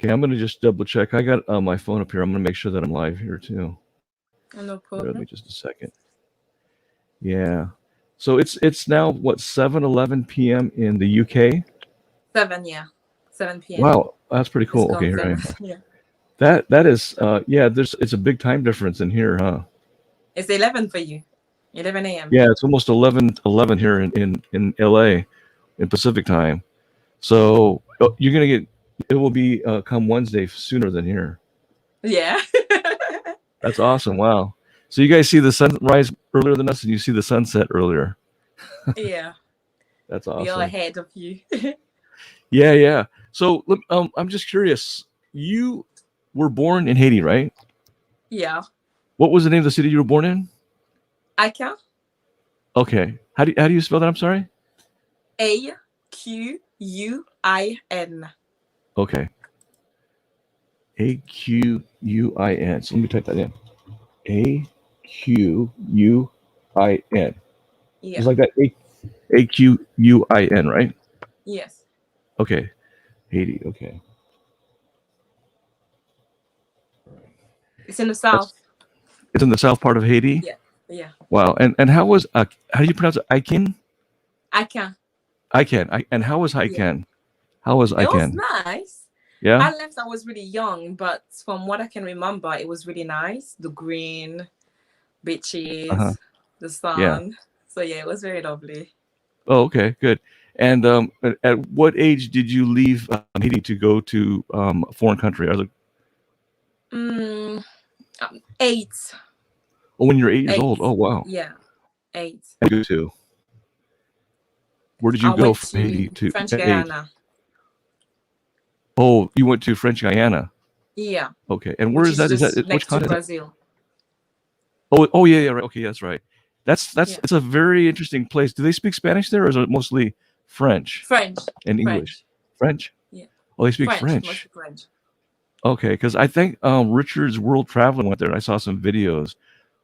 Okay, I'm gonna just double check. I got my phone up here. I'm gonna make sure that I'm live here too. No Bear with problem. me just a second. Yeah. So it's now what 7:11 p.m. in the UK. 7, yeah. 7 p.m. Wow, that's pretty cool. Okay, here I Wisconsin. am. Yeah. That is yeah. There's it's a big time difference in here, huh? It's 11 for you. 11 a.m. Yeah, it's almost 11 here in LA in Pacific time. So you're gonna get it will be come Wednesday sooner than here. Yeah. That's awesome. Wow. So you guys see the sunrise earlier than us, and you see the sunset earlier. Yeah. That's We are awesome. ahead of you. Yeah, yeah. So I'm just curious. You were born in Haiti, right? Yeah. What was the name of the city you were born in? I can. Okay. How do you spell that? I'm sorry. AQUIN. Okay. AQUIN. So let me type that in. AQUIN. Yeah. Just like that. AQUIN, right? Yes. Okay. Haiti. Okay. It's in the That's south. it's in the south part of Haiti. Yeah. Yeah. Wow. And how do you pronounce it? Ican? I can. And how was Yeah. Ican? How was It was Ican? nice. Yeah. I left, I was really young, but from what I can remember, it was really nice. The green, Uh huh. beaches, the Yeah. sun. So yeah, it was very lovely. Oh, okay. Good. And at what age did you leave Haiti to go to a foreign country? Mm, 8. Oh, when you're 8 years 8. old. Oh, wow. Yeah, 8. Where did you go to? Where did I you go went from to Haiti to French at 8? Guyana. Oh, you went to French Guyana. Yeah, Okay. And where which is is that? Is that just which next to continent? Brazil. Oh, yeah, yeah, right. Okay, that's right. That's Yeah, it's a very interesting place. Do they speak Spanish there, or is it mostly French French, and English? French. French? Yeah, Oh, they speak French, French. mostly French. Okay, because I think Richard's World Traveling went there, and I saw some videos.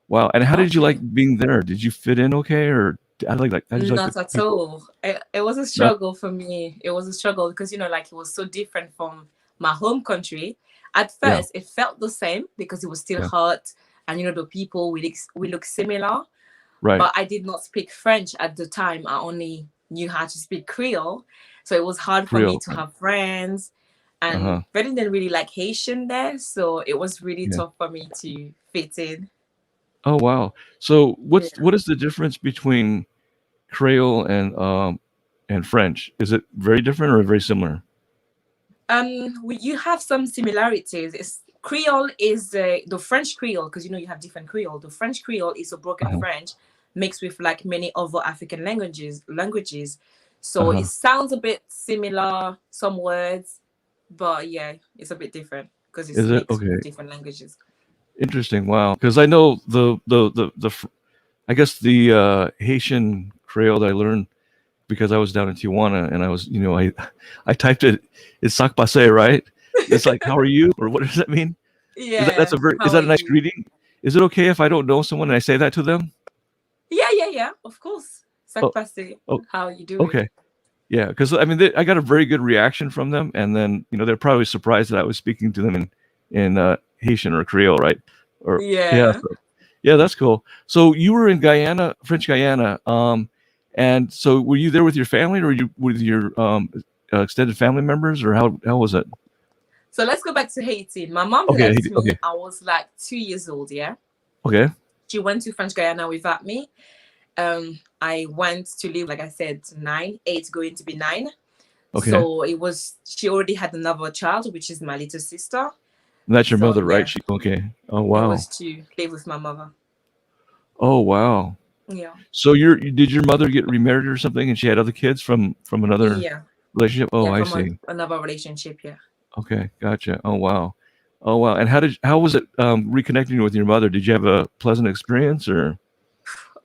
Wow. And how did you like Okay. being there? Did you fit in okay, or how did you like the Not at people? all. It was a No. struggle for me. It was a struggle because, like, it was so different from my home country. At Yeah. first, it felt the same because it was still Yeah. hot, and the people we look similar. Right. But I did not speak French at the time. I only knew how to speak Creole, so it was hard for me Creole. to Right. have friends. Uh And huh. they didn't really like Haitian there, so it was really Yeah. tough for me to fit in. Oh wow. So Yeah. what is the difference between Creole and French? Is it very different or very similar? You have some similarities. Creole is the French Creole, because you have different Creole. The French Creole is a Uh broken huh. French mixed with like many other African languages. Uh So it huh. sounds a bit similar, some words, but yeah, it's a bit different because it's Is it mixed okay? with different languages. Interesting. Wow. Because I know I guess the Haitian Creole that I learned because I was down in Tijuana and I was I typed it. It's sac passe, right? It's like how are you or what does that mean? That's Yeah. is How are that a nice you? greeting? Is it okay if I don't know someone and I say that to them? Yeah, yeah, yeah. Of course. Sac Oh, passe. oh, How you doing? okay. Yeah, because I mean, I got a very good reaction from them, and then they're probably surprised that I was speaking to them in Haitian or Creole, right? Or yeah, Yeah. so, yeah, that's cool. So you were in Guyana, French Guyana, and so were you there with your family, or were you with your extended family members, or how was it? So let's go back to Haiti. My mom Okay, left me. okay, I was like 2 years old. Yeah. okay, She went to French Guyana without me. I went to live, like I said, 9, 8, going to be 9. okay. So she already had another child, which is my little sister. And that's your So mother, right? yeah, She okay. Oh it wow. was to live with my mother. Oh wow. Yeah. So did your mother get remarried or something, and she had other kids from another Yeah. relationship? Oh, Yeah. I From see. another relationship. Yeah. Okay, gotcha. Oh wow, oh wow. And how was it reconnecting with your mother? Did you have a pleasant experience or?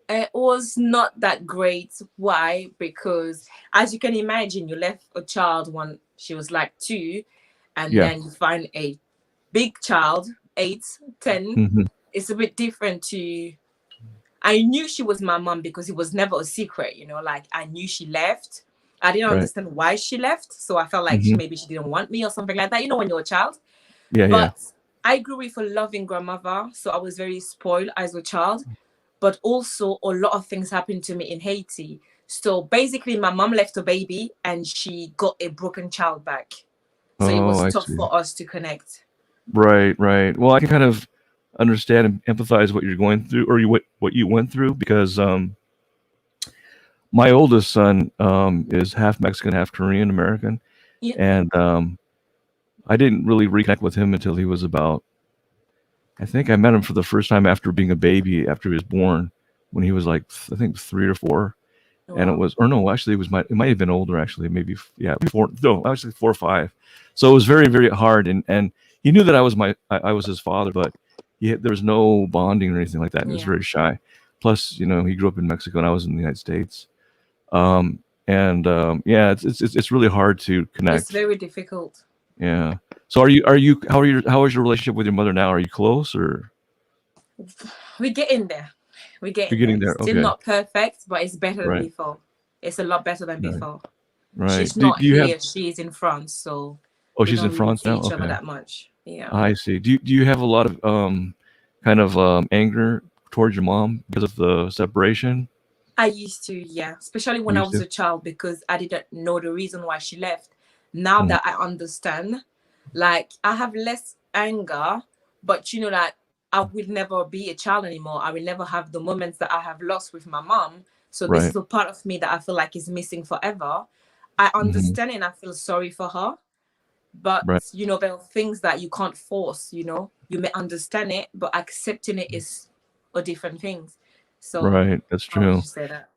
It was not that great. Why? Because as you can imagine, you left a child when she was like 2, and Yeah. then you find a big child, 8, 10. Hmm. It's a bit different to. I knew she was my mom because it was never a secret, like I knew she left, I didn't Right. understand why she left. So I felt like Hmm. maybe she didn't want me or something like that, when you're a child. Yeah. Yeah. But I grew with a loving grandmother. So I was very spoiled as a child. But also, a lot of things happened to me in Haiti. So basically, my mom left a baby and she got a broken child back. So it Oh, was I tough see. for us to connect. Right. Right. Well, I can kind of understand and empathize what you're going through, or what you went through, because my oldest son is half Mexican, half Korean American, Yeah. and I didn't really reconnect with him until he was about. I think I met him for the first time after being a baby, after he was born, when he was like I think 3 or 4, and it Wow. was, or no, actually it might have been older, actually, maybe, yeah, 4, no, actually 4 or 5. So it was very, very hard, and he knew that I was his father, but there was no bonding or anything like that, and he was Yeah. very shy. Plus, he grew up in Mexico and I was in the United States. And yeah, it's really hard to It's connect. very difficult. Yeah. So how is your relationship with your mother now? Are you close, or We're getting there. We're you're getting there. getting It's there? still Okay. not perfect, but it's better than Right. before. It's a lot better than Right. before. Right. She's Do, not do you have? here. She's in France, so Oh, we she's in don't really France see now. each other Okay. that much. Yeah. I see. Do you have a lot of kind of anger towards your mom because of the separation? I used to, yeah, especially when You I used was to. a child because I didn't know the reason why she left. Now Mhm. that I understand, like I have less anger, but that I will never be a child anymore. I will never have the moments that I have lost with my mom. So this Right. is a part of me that I feel like is missing forever. I Hmm. understand and I feel sorry for her, but Right. there are things that you can't force. You may understand it, but accepting it is a different thing. So Right. That's I would true. just say that.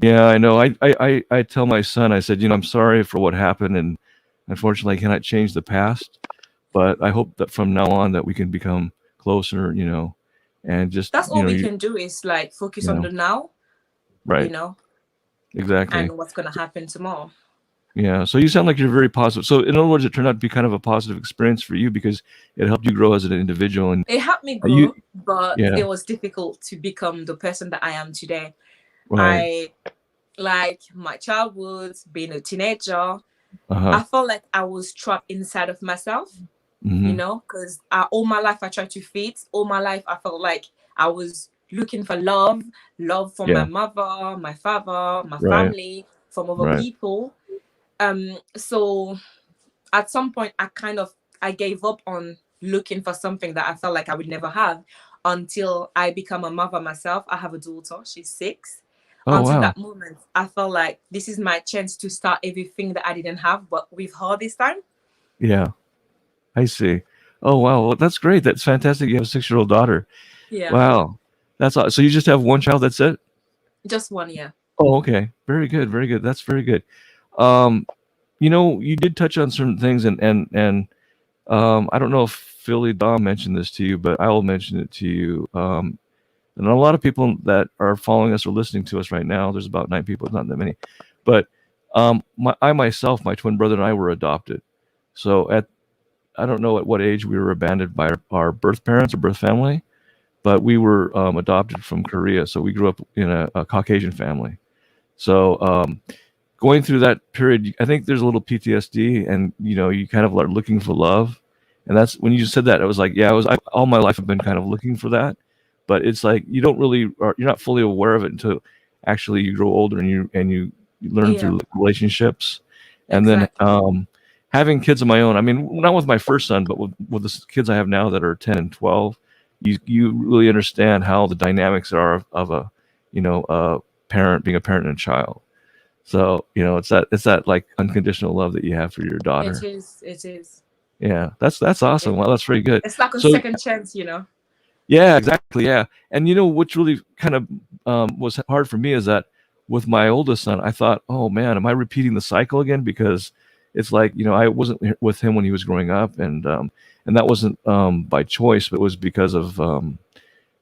Yeah, I know. I tell my son, I said, I'm sorry for what happened, and unfortunately, I cannot change the past. But I hope that from now on that we can become closer, and just, That's all we can do is like focus you on know, the now, you right, know, exactly. and what's gonna happen tomorrow. Yeah. So you sound like you're very positive. So in other words, it turned out to be kind of a positive experience for you because it helped you grow as an individual, and It helped me you, grow, but yeah, it was difficult to become the person that I am today. right, I like my childhood, being a teenager. uh huh, I felt like I was trapped inside of myself, mm-hmm, because all my life I tried to fit. All my life I felt like I was looking for love from my yeah, mother, my father, my right, family, from other right, people. So at some point I gave up on looking for something that I felt like I would never have until I become a mother myself. I have a daughter, she's 6. oh Until wow, that moment, I felt like this is my chance to start everything that I didn't have, but with her this time. yeah, I see. Oh wow, well, that's great. That's fantastic. You have a 6-year-old daughter. Yeah, Wow, so you just have one child. That's it. just 1 year. Oh, okay, very good, very good. That's very good. Um, you did touch on certain things, and I don't know if Philly Dom mentioned this to you, but I will mention it to you. And a lot of people that are following us or listening to us right now, there's about 9 people, it's not that many, but I myself, my twin brother and I were adopted. So I don't know at what age we were abandoned by our birth parents or birth family, but we were adopted from Korea. So we grew up in a Caucasian family. So going through that period, I think there's a little PTSD, and you kind of are looking for love. And that's when you just said that, I was like, yeah, all my life I've been kind of looking for that, but it's like you don't really, or you're not fully aware of it until actually you grow older, and you learn Yeah, through relationships, and then exactly. having kids of my own. I mean, not with my first son, but with the kids I have now that are 10 and 12, you really understand how the dynamics are of a parent, being a parent and a child. So, it's that like unconditional love that you have for your It daughter. is. It is. Yeah, that's awesome. It, Well, that's very good. it's like a So, second chance. yeah, exactly. Yeah, and what's really kind of was hard for me is that with my oldest son, I thought, oh man, am I repeating the cycle again? Because it's like I wasn't with him when he was growing up, and that wasn't by choice, but it was because of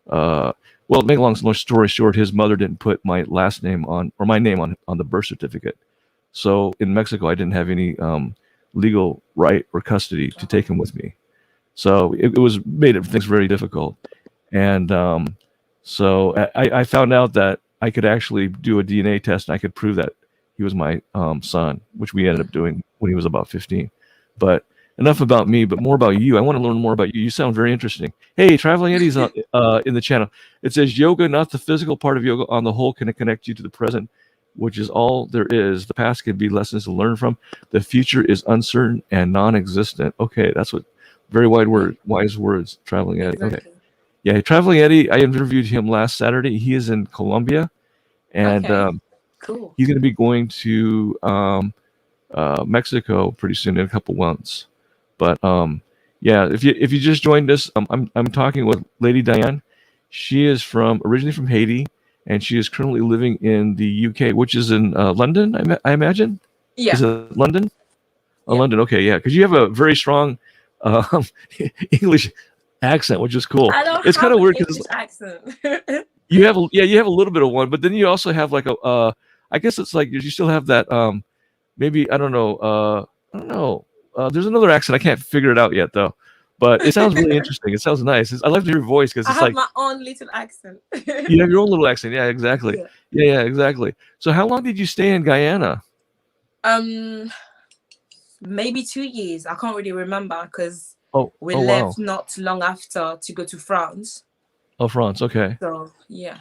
uh, well, make a long story short, his mother didn't put my last name on, or my name on the birth certificate. So in Mexico, I didn't have any legal right or custody to take him with me. So it was made things very difficult. And so I found out that I could actually do a DNA test, and I could prove that he was my son, which we ended up doing when he was about 15. But enough about me, but more about you. I want to learn more about you. You sound very interesting. Hey, Traveling Eddie's in the channel. It says yoga, not the physical part of yoga, on the whole can connect you to the present, which is all there is. The past can be lessons to learn from. The future is uncertain and non-existent. Okay, that's what very wise words. Traveling Eddie. Okay, Exactly. yeah, Traveling Eddie. I interviewed him last Saturday. He is in Colombia, and Okay. Cool. he's going to be going to Mexico pretty soon in a couple months. But yeah, if you just joined us, I'm talking with Lady Dayane. She is originally from Haiti, and she is currently living in the UK, which is in London. I imagine. Yeah. Is it London? Oh, Yeah. London. Okay, yeah, because you have a very strong um, English accent, which is cool. I don't It's kind have of an weird English because accent. you have a little bit of one, but then you also have like a I guess it's like you still have that maybe I don't know. There's another accent. I can't figure it out yet though. But it sounds really interesting. It sounds nice. I love to hear your voice because I it's have like my own little accent. you have your own little accent. Yeah, exactly. Yeah. Yeah, exactly. So how long did you stay in Guyana? Um, Maybe 2 years. I can't really remember because we Oh wow. left not long after to go to France. Oh, France. Okay. So yeah.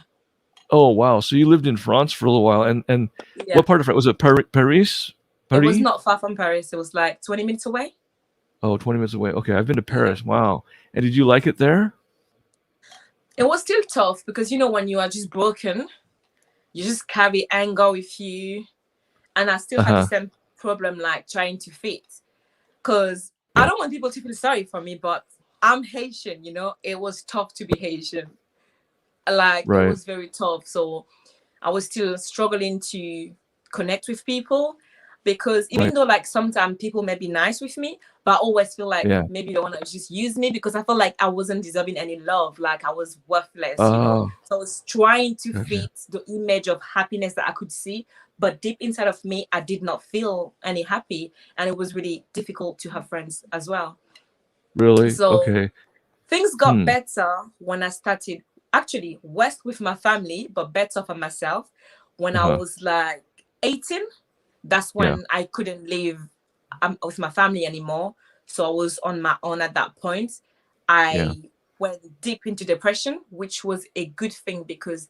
Oh wow. So you lived in France for a little while, and Yeah. what part of France was it? Paris? It was Paris? not far from Paris. It was like 20 minutes away. Oh, 20 minutes away. Okay, I've been to Yeah. Paris. Wow. And did you like it there? It was still tough because when you are just broken, you just carry anger with you. And I still Uh had the huh. same problem like trying to fit. Because I Yeah. don't want people to feel sorry for me, but I'm Haitian, it was tough to be Haitian. Like it Right. was very tough. So I was still struggling to connect with people because even Right. though like sometimes people may be nice with me, but I always feel like Yeah. maybe they want to just use me because I felt like I wasn't deserving any love, like I was worthless. Oh, So I was trying to gotcha. fit the image of happiness that I could see, but deep inside of me, I did not feel any happy, and it was really difficult to have friends as well. Really? So Okay. things got Hmm. better when I started actually worse with my family, but better for myself when I Uh-huh. was like 18. That's Yeah. when I couldn't live with my family anymore. So I was on my own at that point. Yeah. I went deep into depression, which was a good thing because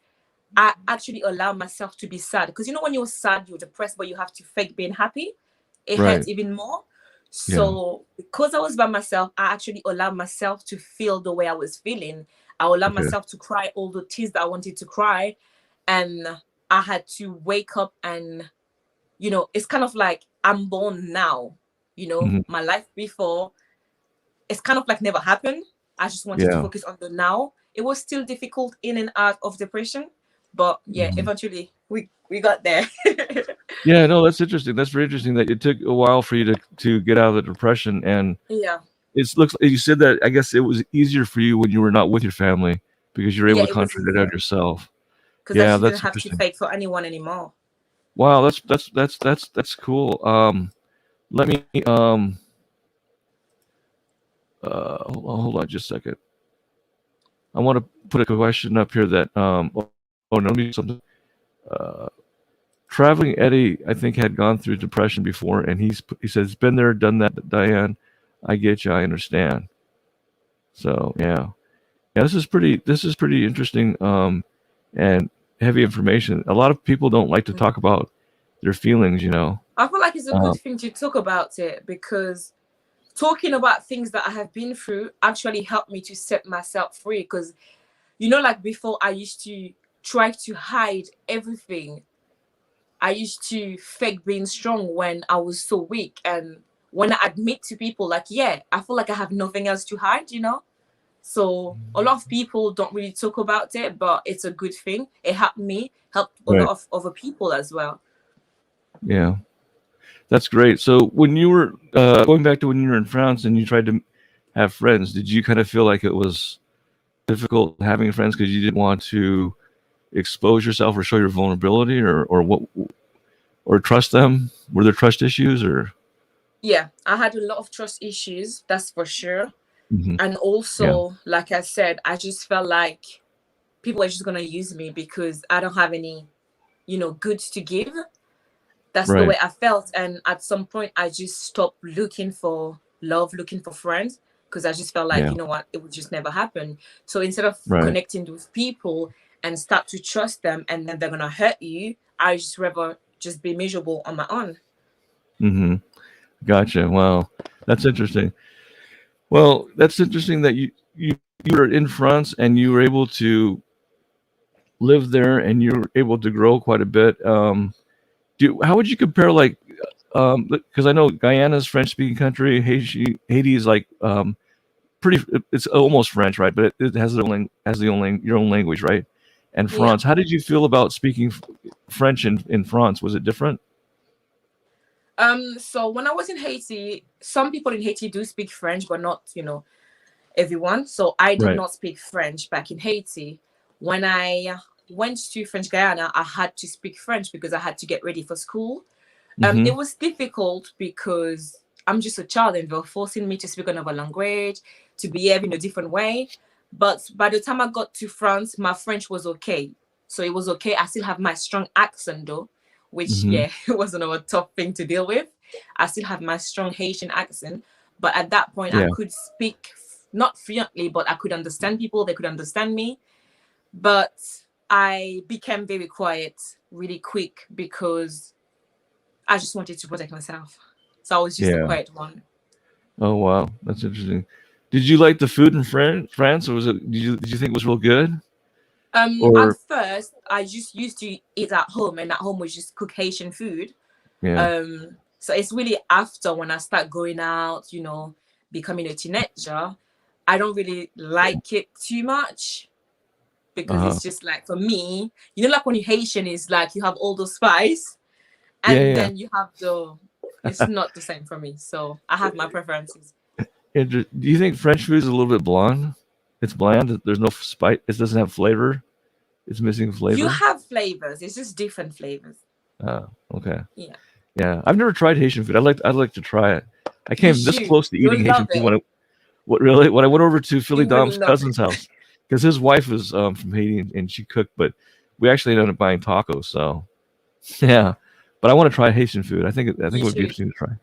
I actually allowed myself to be sad. Because when you're sad, you're depressed, but you have to fake being happy. It hurts Right. even more. Yeah. So because I was by myself, I actually allowed myself to feel the way I was feeling. I allowed Okay. myself to cry all the tears that I wanted to cry. And I had to wake up and, it's kind of like I'm born now. Hmm. My life before, it's kind of like never happened. I just wanted to Yeah. focus on the now. It was still difficult in and out of depression, but yeah, Hmm. eventually we got there. Yeah. No, that's interesting. That's very interesting that it took a while for you to get out of the depression, and Yeah, it looks like you said that. I guess it was easier for you when you were not with your family because you're able yeah, to it was concentrate on easier yourself. because I Yeah, just didn't that's have to interesting. fake for anyone anymore. Wow, that's cool. Let me hold on just a second. I want to put a question up here that oh no, let me do something. Uh, Traveling Eddie, I think, had gone through depression before, and he says, "Been there, done that, Diane. I get you. I understand." So yeah. This is pretty interesting and heavy information. A lot of people don't like to Mm. talk about their feelings. I feel like it's a good Um, thing to talk about it because talking about things that I have been through actually helped me to set myself free. Because like before, I used to try to hide everything. I used to fake being strong when I was so weak. And when I admit to people, like, yeah, I feel like I have nothing else to hide. So a lot of people don't really talk about it, but it's a good thing. It helped me, helped a lot right. of other people as well. Yeah. That's great. So when you were going back to when you were in France and you tried to have friends, did you kind of feel like it was difficult having friends because you didn't want to expose yourself or show your vulnerability or what or trust them? Were there trust issues or? Yeah, I had a lot of trust issues, that's for sure. Mhm. And Yeah. also, like I said, I just felt like people are just going to use me because I don't have any, goods to give. That's the way Right. I felt. And at some point, I just stopped looking for love, looking for friends, because I just felt like, Yeah. you know what, it would just never happen. So instead of Right. connecting with people and start to trust them and then they're going to hurt you, I just rather just be miserable on my own. Mm-hmm. Gotcha. Wow. That's interesting. Well, that's interesting that you were in France and you were able to live there and you were able to grow quite a bit. How would you compare like because I know Guyana's French speaking country, Haiti is like pretty it's almost French, right? But it has your own language, right? And Yeah. France. How did you feel about speaking French in France? Was it different? So when I was in Haiti, some people in Haiti do speak French, but not, everyone. So I did Right. not speak French back in Haiti. When I went to French Guyana, I had to speak French because I had to get ready for school. Mm-hmm. It was difficult because I'm just a child and they were forcing me to speak another language, to behave in a different way. But by the time I got to France, my French was okay. So it was okay. I still have my strong accent though, which, Mm-hmm. yeah, it was another tough thing to deal with. I still have my strong Haitian accent. But at that point, I Yeah. could speak not fluently, but I could understand people. They could understand me. But I became very quiet really quick because I just wanted to protect myself. So I was just the Yeah. quiet one. Oh wow, that's interesting. Did you like the food in France, or was it? Did you think it was real good? At Or first, I just used to eat at home, and at home was just cook Haitian food. yeah. So it's really after when I start going out, becoming a teenager, I don't really like it too much because Uh-huh. it's just like for me, like when you Haitian is like you have all the spice, Yeah, and yeah. then you have the. It's not the same for me, so I have my preferences. Do you think French food is a little bit bland? It's bland. There's no spice. It doesn't have flavor. It's missing You flavor. have flavors. It's just different flavors. Okay. Yeah, Yeah, I've never tried Haitian food. I'd like to try it. I you came this should. close to You'll eating Haitian love food it. when I went over to Philly You will Dom's love cousin's it. house because his wife was from Haiti and she cooked, but we actually ended up buying tacos. So yeah, but I want to try Haitian food. I think You it would be should. interesting to try.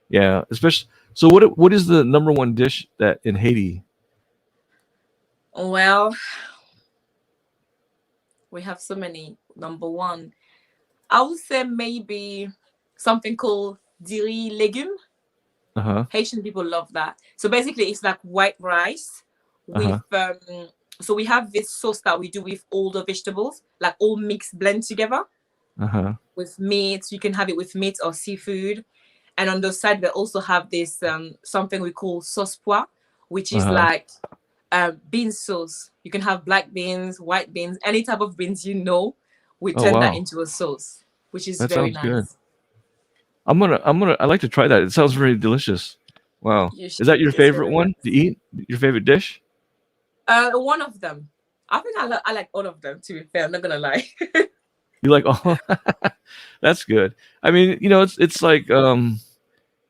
Yeah, especially. So what is the number one dish that in Haiti? Well, we have so many. Number one, I would say maybe something called diri legume. Uh huh. Haitian people love that. So basically, it's like white rice Uh with huh. So we have this sauce that we do with all the vegetables, like all mixed blend together Uh huh. with meat. You can have it with meat or seafood. And on the side, we also have this something we call sauce pois, which Uh is huh. like bean sauce. You can have black beans, white beans, any type of beans we Oh turn that wow, into a sauce, which is that very sounds good. nice. I'd like to try that. It sounds very delicious. Wow. You Is that should. your It's favorite very one nice. to eat? Your favorite dish? One of them. I think I like all of them. To be fair, I'm not gonna lie. You like oh that's good. I mean, it's like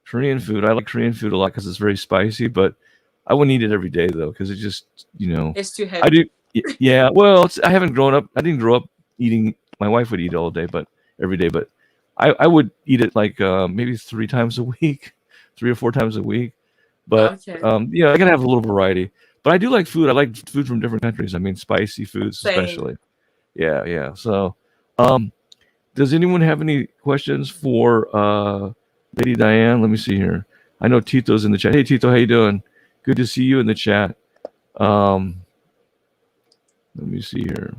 Korean food. I like Korean food a lot because it's very spicy, but I wouldn't eat it every day though because it just It's too I heavy. do yeah. Well, I haven't grown up. I didn't grow up eating. My wife would eat all day, but every day. But I would eat it like maybe 3 times a week, 3 or 4 times a week. But Okay. I gotta have a little variety. But I do like food. I like food from different countries. I mean, spicy foods Same. especially. Yeah, yeah. So, um, does anyone have any questions for Lady Diane? Let me see here. I know Tito's in the chat. Hey Tito, how you doing? Good to see you in the chat. Um, let me see here.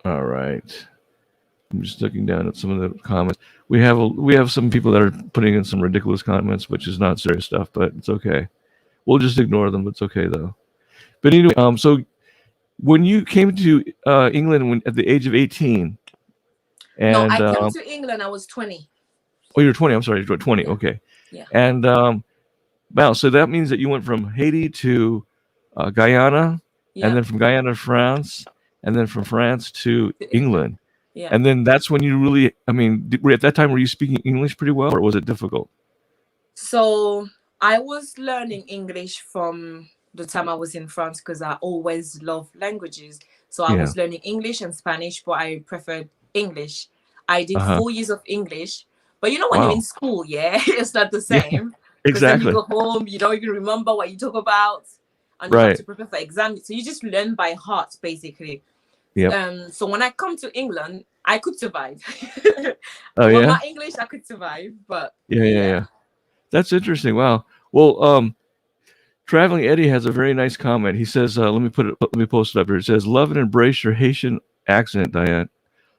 All right. I'm just looking down at some of the comments. We have some people that are putting in some ridiculous comments, which is not serious stuff, but it's okay. We'll just ignore them. It's okay though. But anyway, so when you came to England at the age of 18, No, and I came to England. I was 20. oh, you're 20. I'm sorry, you're 20. Yeah. Okay, Yeah. and wow, so that means that you went from Haiti to Guyana, and Yeah. then from Guyana to France, and then from France to To England. England. Yeah. And then that's when you really, I mean, at that time, were you speaking English pretty well, or was it difficult? So I was learning English from the time I was in France because I always love languages. So I Yeah. was learning English and Spanish, but I preferred English. I did Uh-huh. 4 years of English, but you know when you're in Wow. school, yeah, it's not the Yeah. same because then you Exactly. go home, you don't even remember what you talk about, and you have Right. to prepare for exams. So you just learn by heart, basically. Yep. So when I come to England, I could survive. Oh With yeah. my English, I could survive, but Yeah. Yeah. yeah. Yeah. That's interesting. Wow. Well, Traveling Eddie has a very nice comment. He says, Let me post it up here. It says, "Love and embrace your Haitian accent, Diane.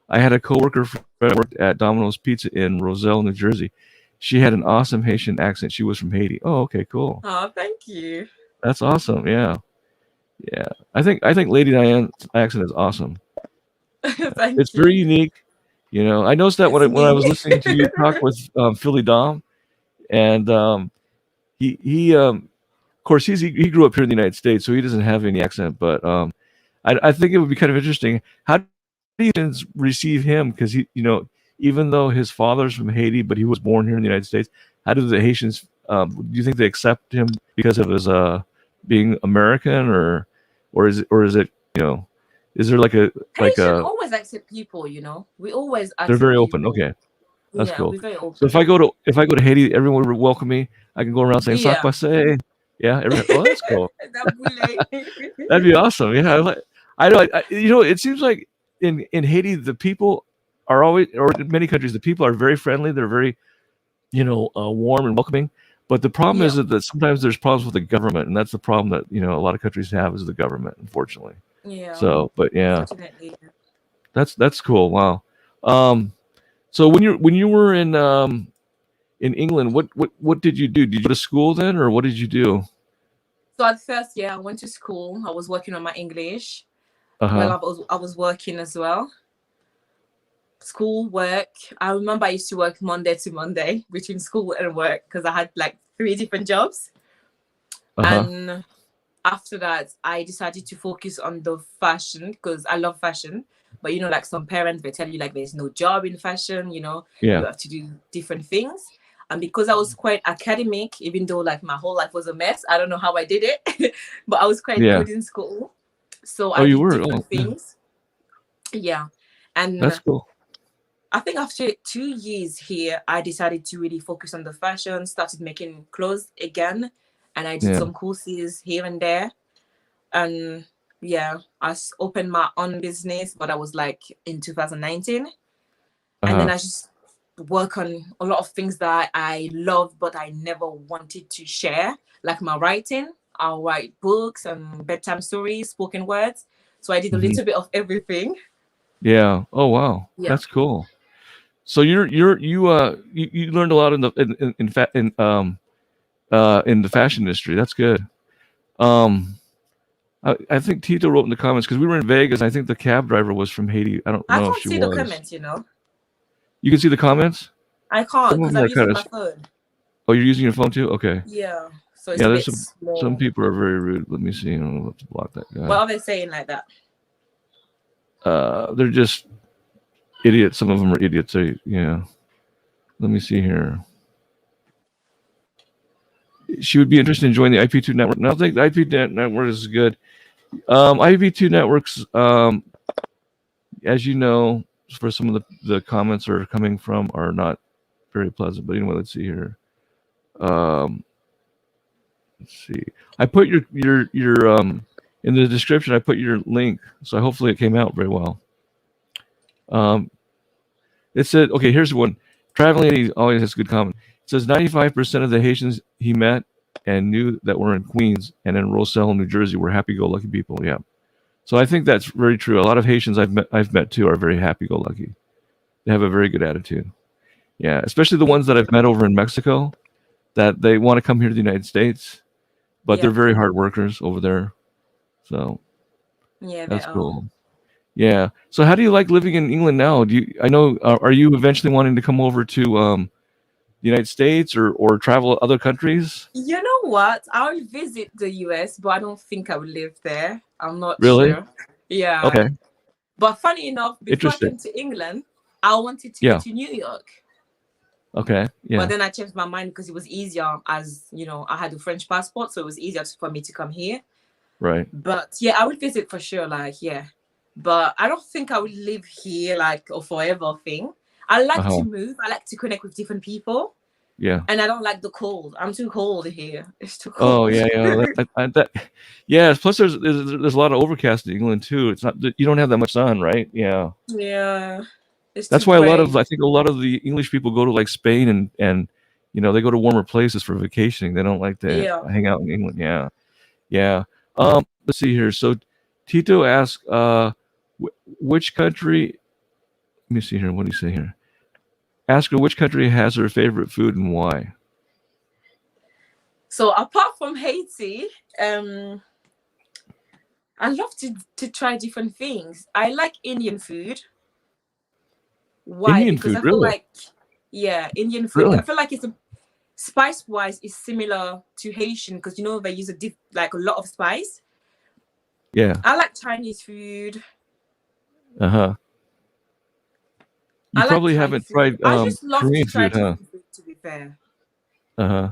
I had a coworker friend that worked at Domino's Pizza in Roselle, New Jersey. She had an awesome Haitian accent. She was from Haiti. Oh, okay, cool. Oh, thank you. That's awesome. Yeah, yeah. I think Lady Diane's accent is awesome. It's Thank very you. unique. I noticed that It's when I me. was listening to you talk with Philly Dom, and he of course he grew up here in the United States, so he doesn't have any accent. But I think it would be kind of interesting. How do you receive him? Because even though his father's from Haiti, but he was born here in the United States, how do the Haitians? Do you think they accept him because of his being American, or is it you know is there like Haitian a always accept people, We always they're accept very open? people. Okay, that's Yeah, cool. we're very So open. if I go to Haiti, everyone would welcome me. I can go around saying "sac Yeah. passe." Yeah, oh, that's cool. That bullet. That'd be awesome. Yeah, I know. It seems like in Haiti, the people are always, or in many countries, the people are very friendly. They're very, warm and welcoming. But the problem is Yeah. that sometimes there's problems with the government, and that's the problem that a lot of countries have is the government, unfortunately. Yeah. So, but yeah, Unfortunately. that's cool. Wow. Um, so when you were in England, what did you do? Did you go to school then, or what did you do? So at first, yeah, I went to school. I was working on my English. Uh Well, huh. I was working as well. School, work. I remember I used to work Monday to Monday between school and work because I had like 3 different jobs. Uh huh. And after that, I decided to focus on the fashion because I love fashion. But like some parents, they tell you like there's no job in fashion, you Yeah. have to do different things. And because I was quite academic, even though like my whole life was a mess, I don't know how I did it, but I was quite Yeah. good in school. So Oh, I you did were. different Oh, yeah. things. Yeah. That's And cool. I think after 2 years here, I decided to really focus on the fashion, started making clothes again. And I did Yeah. some courses here and there. And yeah, opened my own business, but I was like in 2019. And then Uh-huh. I just work on a lot of things that I love, but I never wanted to share, like my writing. I'll write books and bedtime stories, spoken words. So I did a Mhm. little bit of everything. Yeah. Oh, wow. Yeah. That's cool. So you learned a lot in the fashion industry. That's good. Um, I think Tito wrote in the comments because we were in Vegas. I think the cab driver was from Haiti. I don't I know if can't she see the was. comments. You can see the comments. I can't Some of because them I'm are kind using of. my phone. Oh, you're using your phone too. Okay. Yeah. So it's Yeah. a There's bit some small. people are very rude. Let me see. I'll have to block that What guy. are they saying like that? They're just idiots. Some of them are idiots. Yeah. Let me see here. She would be interested in joining the IP2 network. No, I think the IP network is good. IP2 networks, as you know, for some of the comments are coming from are not very pleasant. But anyway, let's see here. Um, let's see. I put your in the description. I put your link, so hopefully it came out very well. Um, it said, okay, here's one. Traveling he always has good comment. It says 95% of the Haitians he met and knew that were in Queens and in Roselle, New Jersey, were happy-go-lucky people. Yeah. So I think that's very true. A lot of Haitians I've met too are very happy-go-lucky. They have a very good attitude. Yeah, especially the ones that I've met over in Mexico, that they want to come here to the United States, but they're Yeah. very hard workers over there. So Yeah, they that's are. cool. Yeah. So how do you like living in England now? I know are you eventually wanting to come over to the United States or travel other countries? You know what? I'll visit the US, but I don't think I will live there. I'm not Really? sure. Yeah. Okay. But funny enough, before I Interesting. came to England, I wanted to go Yeah. to New York. Okay. But Yeah. then I changed my mind because it was easier as, I had a French passport, so it was easier for me to come here. Right. But yeah, I would visit for sure. Like, yeah. but I don't think I would live here like a forever thing. I like to Uh-huh. move. I like to connect with different people, Yeah. and I don't like the cold. I'm too cold here. It's too Oh cold. yeah, yeah. Yeah. Plus, there's a lot of overcast in England too. It's not you don't have that much sun, right? Yeah. Yeah, it's too That's why gray. I think a lot of the English people go to like Spain and they go to warmer places for vacationing. They don't like to Yeah. hang out in England. Yeah. Yeah. Let's see here. So Tito asks, which country? Let me see here. What do you say here? Ask her which country has her favorite food and why. So apart from Haiti, I love to try different things. I like Indian food. Why? Indian Because food, I feel really? like, yeah, Indian food. Really? I feel like it's a spice wise is similar to Haitian because they use like a lot of spice. Yeah. I like Chinese food. Uh huh. You I like probably Thai haven't food. tried I just love to Korean try food, huh? different food. To be fair, Uh huh.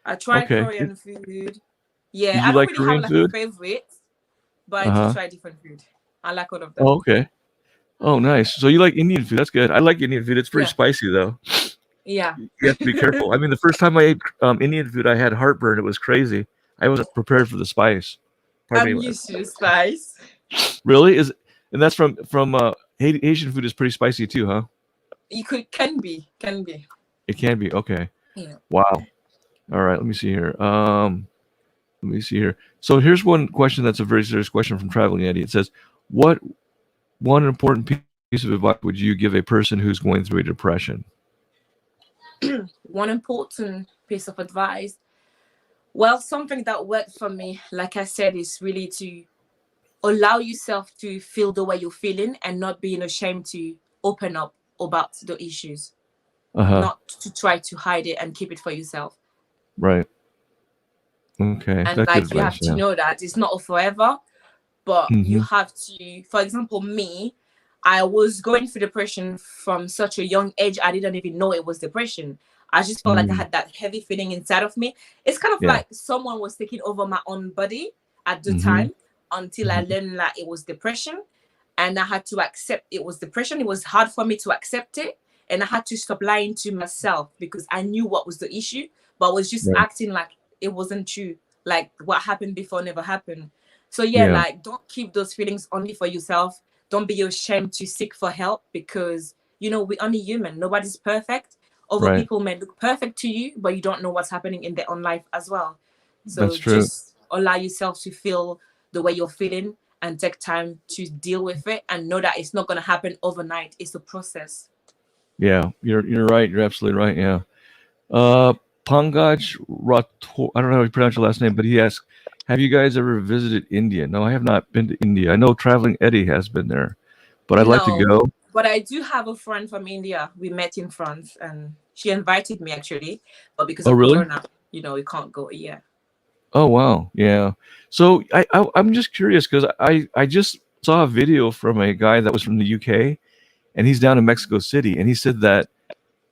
I try Okay. Korean food. Yeah, Did I you don't like really have Korean like a food? favorite, but I Uh do huh. try different food. I like all of Oh, them. okay. Oh, nice. So you like Indian food? That's good. I like Indian food. It's pretty Yeah, spicy though. yeah. You have to be careful. I mean, the first time I ate Indian food, I had heartburn. It was crazy. I wasn't prepared for the spice. I'm Pardon me. used to the spice. Really? And that's from Asian food is pretty spicy too, huh? You can be. It can be. Okay. Yeah. Wow. All right. Let me see here. Let me see here. So here's one question that's a very serious question from Traveling Eddie. It says, "What one important piece of advice would you give a person who's going through a depression?" One important piece of advice. Well, something that worked for me, like I said, is really to allow yourself to feel the way you're feeling and not being ashamed to open up about the issues, Uh huh. not to try to hide it and keep it for yourself. Right. Okay. And That's good like you advice. have to Yeah. know that it's not forever, but you Mm-hmm. have to, for example, me, I was going through depression from such a young age. I didn't even know it was depression. I just felt like I Mm, had that heavy feeling inside of me. It's kind of yeah. like someone was taking over my own body at the Mm-hmm. time until I Mm-hmm. learned that it was depression. And I had to accept it was depression. It was hard for me to accept it. And I had to stop lying to myself because I knew what was the issue, but I was just Right. acting like it wasn't true. Like what happened before never happened. So yeah, Yeah. like don't keep those feelings only for yourself. Don't be ashamed to seek for help because we're only human. Nobody's perfect. Other Right. people may look perfect to you, but you don't know what's happening in their own life as well. That's So true. just allow yourself to feel the way you're feeling and take time to deal with it and know that it's not going to happen overnight. It's a process. Yeah. You're right. You're absolutely right. Yeah. Uh, Pangaj Rato. I don't know how you pronounce your last name, but he asks, "Have you guys ever visited India?" No, I have not been to India. I know Traveling Eddie has been there, but I'd like to No, go. but I do have a friend from India. We met in France and she invited me actually, but because Oh, of really? Corona, we can't go. Yeah. Oh, wow. Yeah. So I'm just curious because I just saw a video from a guy that was from the UK, and he's down in Mexico City, and he said that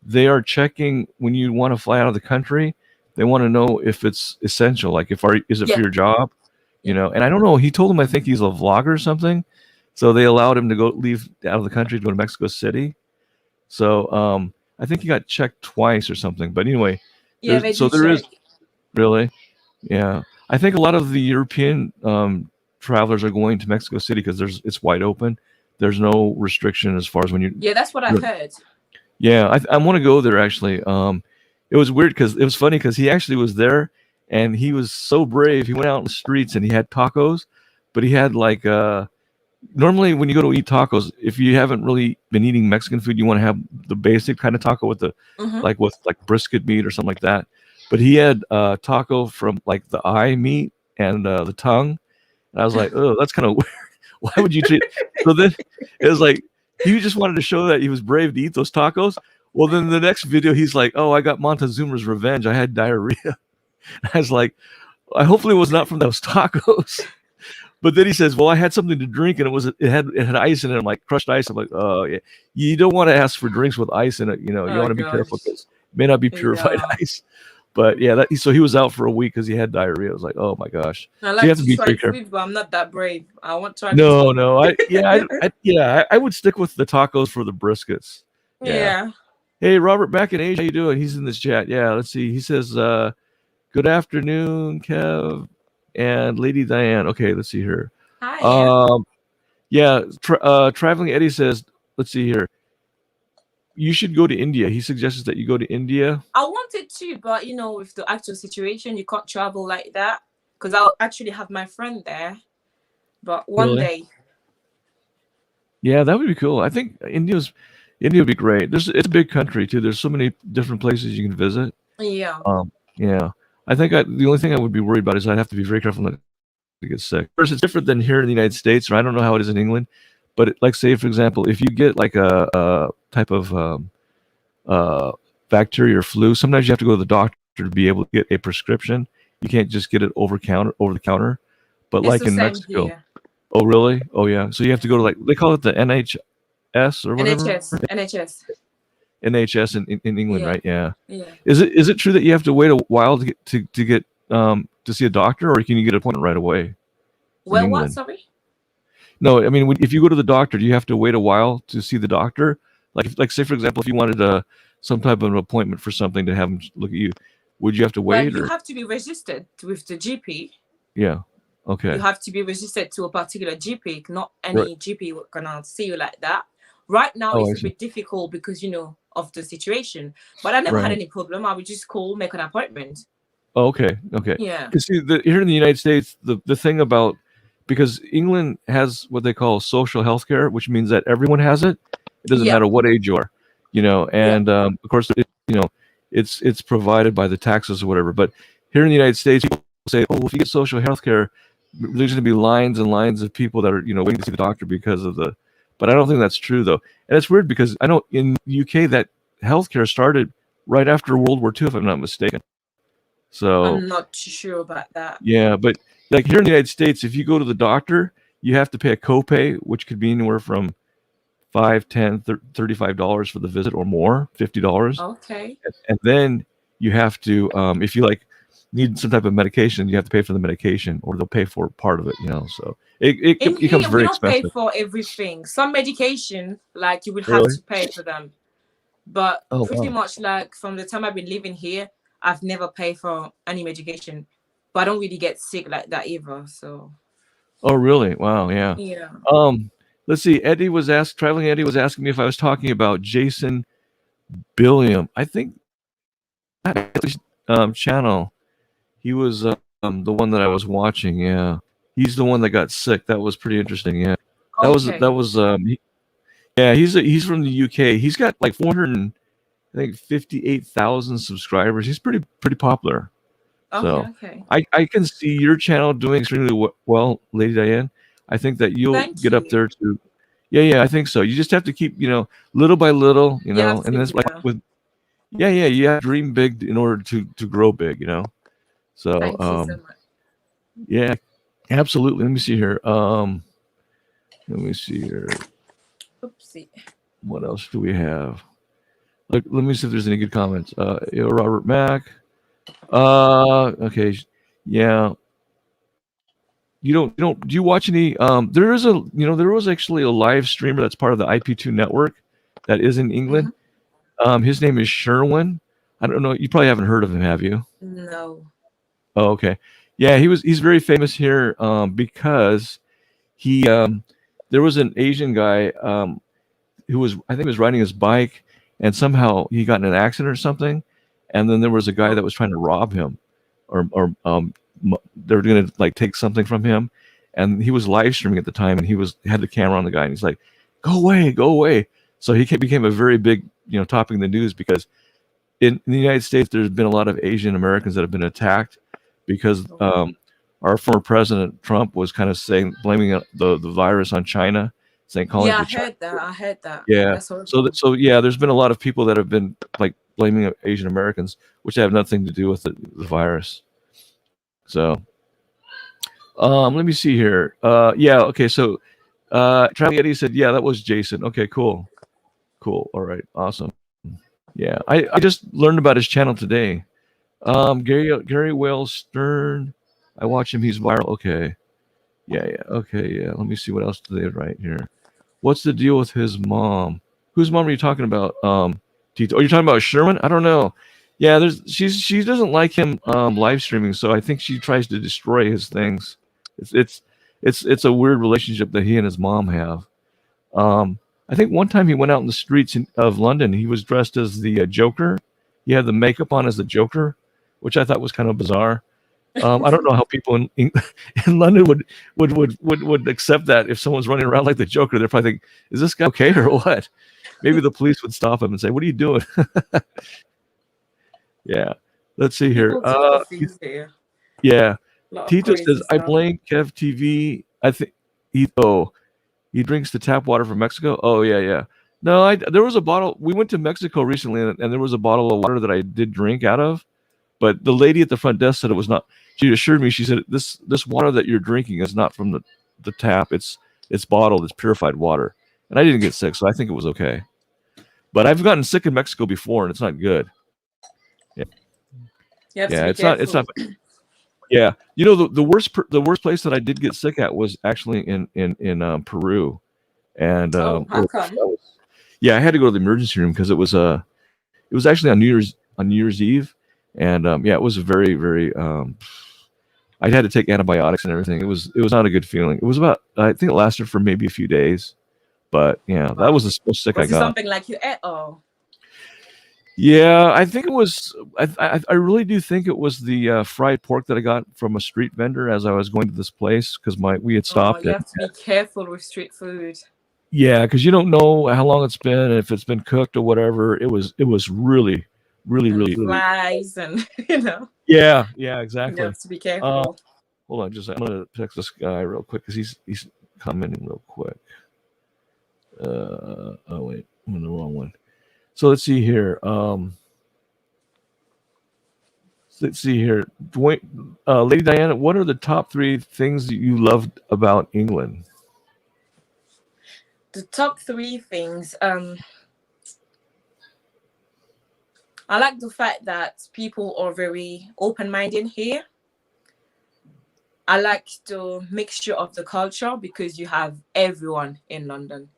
they are checking when you want to fly out of the country. They want to know if it's essential, like is it for Yeah. your job, Yeah. And I don't know. He told him I think he's a vlogger or something, so they allowed him to go leave out of the country to go to Mexico City. So I think he got checked twice or something. But anyway, Yeah, they do there is check. really, yeah. I think a lot of the European travelers are going to Mexico City because it's wide open. There's no restriction as far as when Yeah, that's what I you heard. yeah, I want to go there actually. It was weird because it was funny because he actually was there and he was so brave. He went out in the streets and he had tacos, but he had like normally when you go to eat tacos, if you haven't really been eating Mexican food, you want to have the basic kind of taco with the Mm-hmm. with like brisket meat or something like that. But he had taco from like the eye meat and the tongue. And I was like, oh, that's kind of weird. Why would you treat? So then it was like he just wanted to show that he was brave to eat those tacos. Well, then the next video, he's like, "Oh, I got Montezuma's revenge. I had diarrhea." I was like, "I hopefully it was not from those tacos." But then he says, "Well, I had something to drink, and it had ice in it. I'm like crushed ice." I'm like, "Oh, yeah." You don't want to ask for drinks with ice in it. You Oh want to be careful gosh. because it may not be purified Yeah. ice. But yeah, so he was out for a week because he had diarrhea. I was like, oh my gosh. I So you like have to to be try very careful. food, but I'm not that brave. I won't try the No, food. no, I would stick with the tacos for the briskets. Yeah. Yeah. Hey, Robert, back in Asia, how you doing? He's in this chat. Yeah, let's see. He says, "Good afternoon, Kev and Lady Diane." Okay, let's see here. Hi. Um, yeah, traveling Eddie says, let's see here. You should go to India. He suggests that you go to India. I wanted to, but with the actual situation, you can't travel like that. Because I'll actually have my friend there. But one Really? day. Yeah, that would be cool. I think India would be great. It's a big country too. There's so many different places you can visit. Yeah. Yeah. I think the only thing I would be worried about is I'd have to be very careful not to get sick. First, it's different than here in the United States, or I don't know how it is in England. But like, say for example, if you get like a type of uh, bacteria or flu, sometimes you have to go to the doctor to be able to get a prescription. You can't just get it over the counter. But It's like the in same Mexico, here. oh really? Oh yeah. So you have to go to, Yeah. like, they call it the NHS or whatever. NHS. NHS. NHS in England, Yeah. right? Yeah. Yeah. Is it true that you have to wait a while to get to see a doctor, or can you get an appointment right away in Well, what? England? Sorry? No, I mean, if you go to the doctor, do you have to wait a while to see the doctor? Like say for example, if you wanted some type of an appointment for something to have them look at you, would you have to Well, wait you or? have to be registered with the GP. Yeah. You Okay. have to be registered to a particular GP. Not Right. any GP gonna see you like that. Right now, Oh, it's I a see. bit difficult because of the situation. But I never had Right. any problem. I would just call, make an appointment. Oh, okay. Okay. Yeah. Because see, here in the United States, the thing about, because England has what they call social health care, which means that everyone has it. It doesn't Yeah. matter what age you are, Yeah. and of course, it's provided by the taxes or whatever. But here in the United States, people say, "Oh, if you get social health care, there's going to be lines and lines of people that are waiting to see the doctor because of the." But I don't think that's true though, and it's weird because I know in UK that healthcare started right after World War II, if I'm not mistaken. So I'm not too sure about that. yeah, but like here in the United States, if you go to the doctor, you have to pay a copay, which could be anywhere from 5, 10, $35 for the visit or more, $50. Okay. And then you have to, if you like need some type of medication, you have to pay for the medication, or they'll pay for part of it. So In it becomes here, we very don't pay expensive. for everything. Some medication, like you will have Really? to pay for them. But Oh pretty wow. much like from the time I've been living here, I've never paid for any medication. But I don't really get sick like that either. So Oh really? Wow. Yeah. yeah. Um, let's see. Traveling Eddie was asking me if I was talking about Jason Billiam. I think that channel. He was the one that I was watching. Yeah, he's the one that got sick. That was pretty interesting. Yeah, that Okay. was yeah. He's from the UK. He's got like 400, I think 58,000 subscribers. He's pretty popular. Okay. So Okay. I can see your channel doing extremely well, Lady Diane. I think that you'll Thank get up you. there to. Yeah, I think so. You just have to keep, little by little, You have and to, then it's like yeah. with, yeah, you have to dream big in order to grow big. So Thank you so much. yeah, absolutely. Let me see here. Let me see here. Oopsie. What else do we have? Look, let me see if there's any good comments. Robert Mack. Okay, yeah. Do you watch any? There was actually a live streamer that's part of the IP2 network that is in England. Mhm. His name is Sherwin. I don't know. You probably haven't heard of him, have you? No. Oh, okay. Yeah, he's very famous here because he there was an Asian guy who was, I think, was riding his bike, and somehow he got in an accident or something, and then there was a guy Oh, that was trying to rob him, or they were going to like take something from him, and he was live streaming at the time, and had the camera on the guy, and he's like, "Go away, go away!" So he became a very big topic in the news because in the United States there's been a lot of Asian Americans that have been attacked because oh. our former president Trump was kind of blaming the virus on China, saying calling it Yeah, I the China. heard that. I heard that. Yeah. That's So horrible. so yeah, there's been a lot of people that have been like blaming Asian Americans, which have nothing to do with the virus. So let me see here. Yeah. Okay. So Traveling Eddie said, yeah, that was Jason. Okay. Cool. Cool. All right. Awesome. Yeah. I just learned about his channel today. Gary Wales Stern. I watch him. He's viral. Okay. Yeah. Okay. Yeah. Let me see what else do they write here. What's the deal with his mom? Whose mom are you talking about? Tito? Are you talking about Sherman? I don't know. Yeah, she doesn't like him live streaming, so I think she tries to destroy his things. It's it's it's a weird relationship that he and his mom have. I think one time he went out in the streets of London. He was dressed as the Joker. He had the makeup on as the Joker, which I thought was kind of bizarre. I don't know how people in London would accept that if someone's running around like the Joker. They're probably think, "Is this guy okay or what?" Maybe the police would stop him and say, "What are you doing?" Yeah. Let's see here. People do love things here. Yeah. A lot of Tito crazy says, "I stuff. blame KevTV. I think he drinks the tap water from Mexico." Oh yeah, yeah. No, there was a bottle. We went to Mexico recently, and there was a bottle of water that I did drink out of. But the lady at the front desk said it was not. She assured me. She said this water that you're drinking is not from the tap. It's bottled. It's purified water. And I didn't get sick, so I think it was okay. But I've gotten sick in Mexico before, and it's not good. Yeah, You have to yeah, be it's not. careful. Yeah, the worst place that I did get sick at was actually in Peru, and Oh, how come? yeah, I had to go to the emergency room because it was actually on New Year's Eve, and yeah, it was a very I had to take antibiotics and everything. It was not a good feeling. It was about I think it lasted for maybe a few days, but yeah, that Wow. was the most sick I Was it got. something like you ate? Oh, Yeah, I think it was. I really do think it was the fried pork that I got from a street vendor as I was going to this place because we had oh, stopped you it. have to be careful with street food. Yeah, because you don't know how long it's been and if it's been cooked or whatever. It was And really. flies and Yeah, yeah, you exactly. have to be Uh, careful. Hold on, I'm gonna text this guy real quick because he's commenting real quick. Oh wait, I'm in the wrong one. So let's see here. Let's see here. Lady Diana, what are the top three things that you loved about England? The top three things. I like the fact that people are very open-minded here. I like the mixture of the culture because you have everyone in London.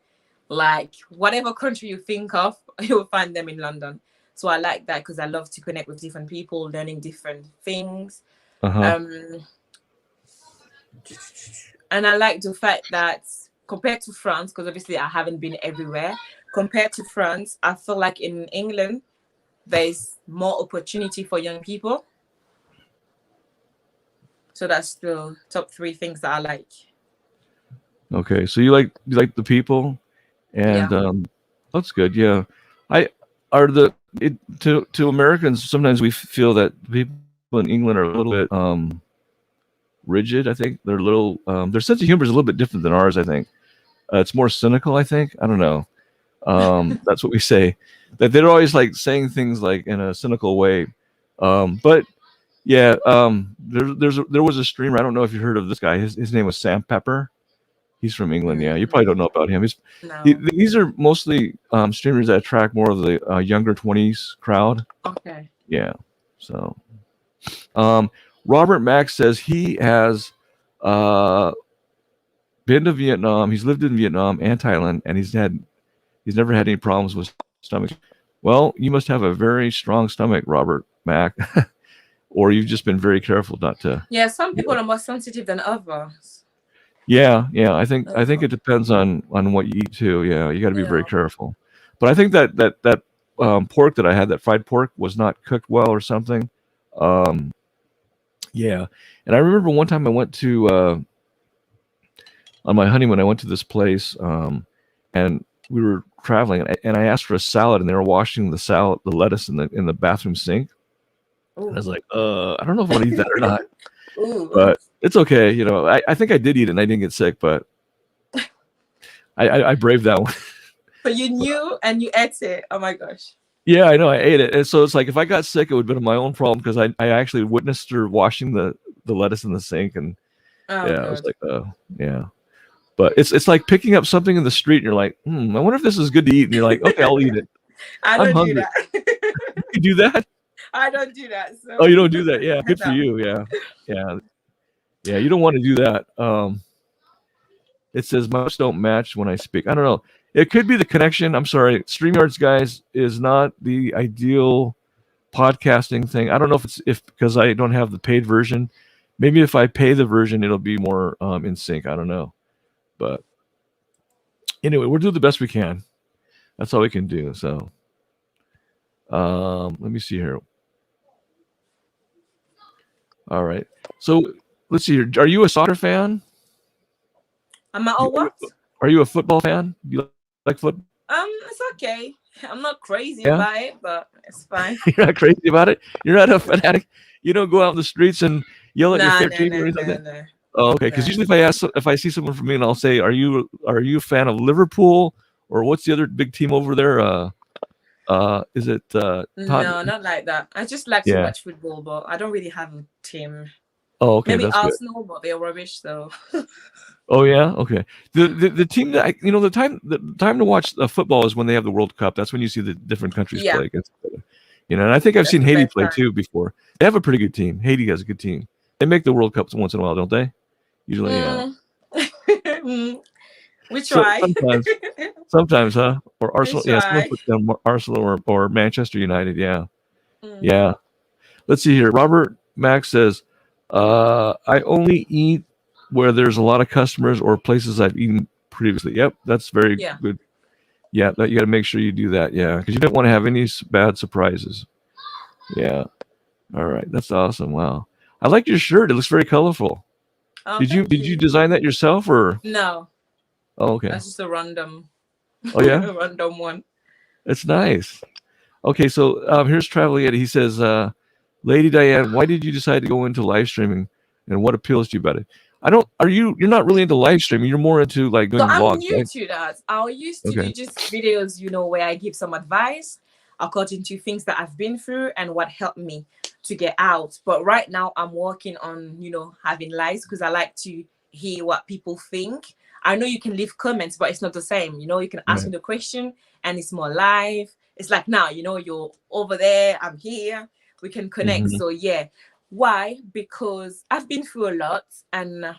Like whatever country you think of, you'll find them in London. So I like that because I love to connect with different people, learning different things. Uh huh. Um, and I like the fact that compared to France, because obviously I haven't been everywhere, compared to France, I feel like in England there's more opportunity for young people. So that's the top three things that I like. Okay, so you like the people, and Yeah. that's good. Yeah, I are the it to Americans. Sometimes we feel that people in England are a little bit rigid. I think they're a little their sense of humor is a little bit different than ours. I think it's more cynical. I think I don't know. That's what we say. That they're always like saying things like in a cynical way. But yeah, there was a streamer. I don't know if you heard of this guy. His name was Sam Pepper. He's from England. Yeah, you probably don't know about him. No. These are mostly streamers that attract more of the younger 20s crowd. Okay. Yeah. So um, Robert Mack says he has uh, been to Vietnam. He's lived in Vietnam and Thailand, and he's never had any problems with stomach. Well, you must have a very strong stomach, Robert Mack, or you've just been very careful not to. Yeah, some You people know. are more sensitive than others. Yeah, yeah. I think Uh, it depends on what you eat too. Yeah, you got to be very yeah. careful. But I think that pork that I had, that fried pork, was not cooked well or something. Um, yeah, and I remember one time I went to on my honeymoon. I went to this place, and we were traveling, and I asked for a salad, and they were washing the lettuce in the bathroom sink. And I Ooh. was like, I don't know if I want to eat that or not, Ooh. but it's okay. I think I did eat it, and I didn't get sick, but I braved that one. But you knew and you ate it. Oh my gosh. Yeah, I know. I ate it, and so it's like if I got sick, it would have been my own problem because I actually witnessed her washing the lettuce in the sink, and Oh yeah, I was god. like, oh yeah. But it's like picking up something in the street, and you're like, I wonder if this is good to eat, and you're like, okay, I'll eat it. I I'm don't do hungry. that. You do that? I don't do that. Oh, So you don't do that? Yeah, good for no. you. Yeah, yeah, yeah. You don't want to do that. It says my lips don't match when I speak. I don't know. It could be the connection. I'm sorry. StreamYards, guys, is not the ideal podcasting thing. I don't know if it's if because I don't have the paid version. Maybe if I pay the version, it'll be more in sync. I don't know. But anyway, we'll do the best we can. That's all we can do. So let me see here. All right. So let's see here. Are you a soccer fan? Am I all what? Are you a football fan? Do you like football? It's okay. I'm not crazy Yeah. about it, but it's fine. You're not crazy about it. You're not a fanatic. You don't go out in the streets and yell at your Nah, favorite no, team or no, anything no, like that. no, Oh, okay. Because no. usually if I see someone from me and I'll say, are you a fan of Liverpool or what's the other big team over there? Is it No, Tottenham? not like that. I just like to Yeah. watch football, but I don't really have a team. Oh, okay. Maybe That's good. Arsenal, but they're rubbish. So Oh yeah. Okay. The team that the time to watch football is when they have the World Cup. That's when you see the different countries yeah, play against each other. And I think I've that's seen the Haiti best play time. too before. They have a pretty good team. Haiti has a good team. They make the World Cups once in a while, don't they? Usually, yeah. Mm. We So try. sometimes, huh? Or We Arsenal. Yeah, someone try. put down Arsenal or Manchester United. Yeah, Mm. yeah. Let's see here. Robert Max says, "I only eat where there's a lot of customers or places I've eaten previously." Yep, that's very Yeah. good. Yeah, that you got to make sure you do that. Yeah, because you don't want to have any bad surprises. Yeah. All right, that's awesome. Wow, I like your shirt. It looks very colorful. Oh, Did you thank did you you. design that yourself or? No, Oh, okay. that's just a random, Oh yeah, a random one. it's nice. Okay, so here's Travel Yeti. He says, "Lady Dayane, why did you decide to go into live streaming, and what appeals to you about it?" I don't. Are you? You're not really into live streaming. You're more into like So doing I'm vlogs, new right? to that. I used to Okay. do just videos, where I give some advice according to things that I've been through and what helped me to get out. But right now I'm working on, having lives because I like to hear what people think. I know you can leave comments, but it's not the same. You can ask Right. me the question and it's more live. It's like now, you're over there, I'm here, we can connect. Hmm. So yeah. Why? Because I've been through a lot and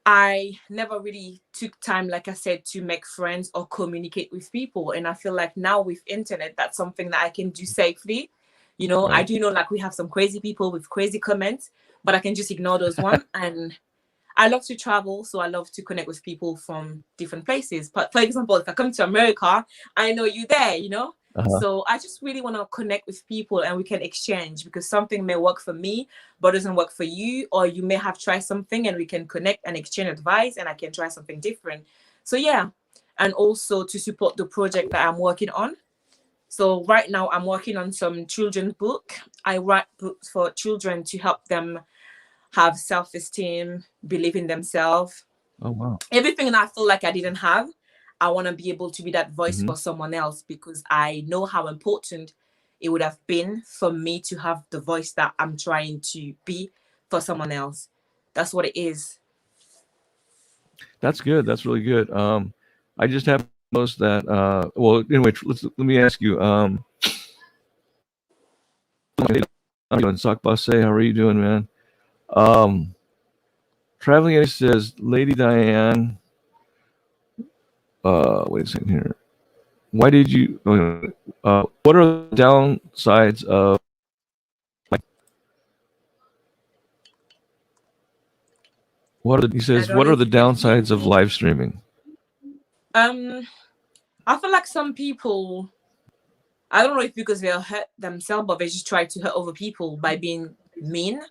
I never really took time, like I said, to make friends or communicate with people. And I feel like now with internet, that's something that I can do safely. I Right. do know like we have some crazy people with crazy comments, but I can just ignore those one. And I love to travel, so I love to connect with people from different places. But for example, if I come to America, I know you there. Uh-huh. So I just really want to connect with people and we can exchange because something may work for me, but doesn't work for you, or you may have tried something and we can connect and exchange advice and I can try something different. So yeah, and also to support the project that I'm working on. So right now I'm working on some children's book. I write books for children to help them have self-esteem, believe in themselves. Oh wow. Everything that I feel like I didn't have, I want to be able to be that voice Hmm. for someone else because I know how important it would have been for me to have the voice that I'm trying to be for someone else. That's what it is. That's good. That's really good. I just have most that. Well, anyway, let me ask you. I'm doing Sock Basse. How are you doing, man? Um, Traveling Eddie says, Lady Diane. Wait a second here. Why did you? What are the downsides of? He I says, don't what know are if the you can hear downsides of me. live streaming? I feel like some people, I don't know if because they'll hurt themselves, but they just try to hurt other people by being mean.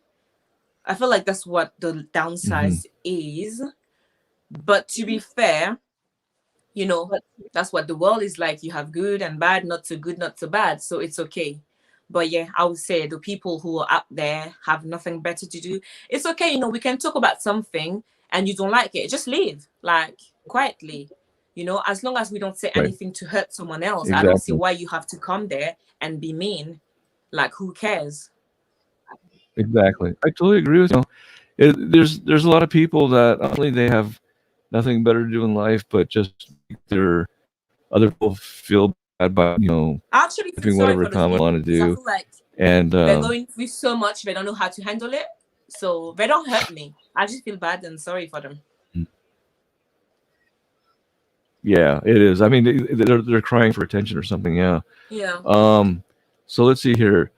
I feel like that's what the downside Hmm. is. But to be fair, you know, that's what the world is like. You have good and bad, not so good, not so bad. So it's okay. But yeah, I would say the people who are out there have nothing better to do. It's okay, we can talk about something and you don't like it. Just leave, like quietly. As long as we don't say Right. anything to hurt someone else, I don't see Exactly. why you have to come there and be mean. Like, who cares? Exactly. I totally agree with you. There's a lot of people that only they have nothing better to do in life but just make their other people feel by I actually feel typing sorry whatever for those comment people I want to because I do, feel like and they're going through so much, they don't know how to handle it. So they don't hurt me. I just feel bad and sorry for them. yeah, it is. I mean, they're crying for attention or something. Yeah. Yeah. So let's see here.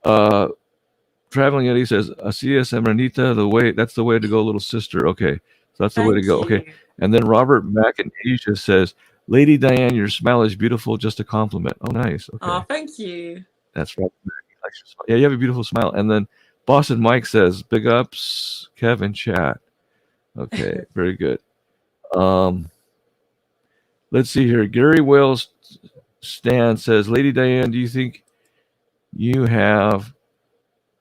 Uh, Traveling Eddie says, "Así es, Emranita. The way that's the way to go, little sister." Okay, so that's the way to Thank go. Okay, you. and then Robert Mack in Asia says, "Lady Diane, your smile is beautiful. Just a compliment." Oh, nice. Oh, Okay, thank you. that's Robert Mack. He likes your smile. Yeah, you have a beautiful smile. And then Boston Mike says, "Big ups, Kevin chat." Okay, very good. Um, let's see here. Gary Wales Stan says, "Lady Diane, do you think you have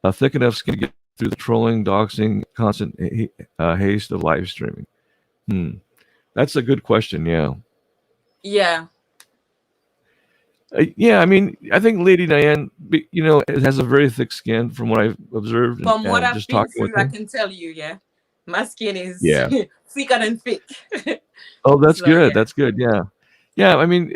a thick enough skin to get through the trolling, doxing, constant haste of live streaming?" Hmm. That's a good question. Yeah. Yeah. Yeah. I mean, I think Lady Diane, has a very thick skin from what I've observed From what and I've just been talking with through, I her. can tell you, yeah, my skin is Yeah. thicker than thick. Oh, that's So good. yeah. That's good. Yeah. Yeah. I mean,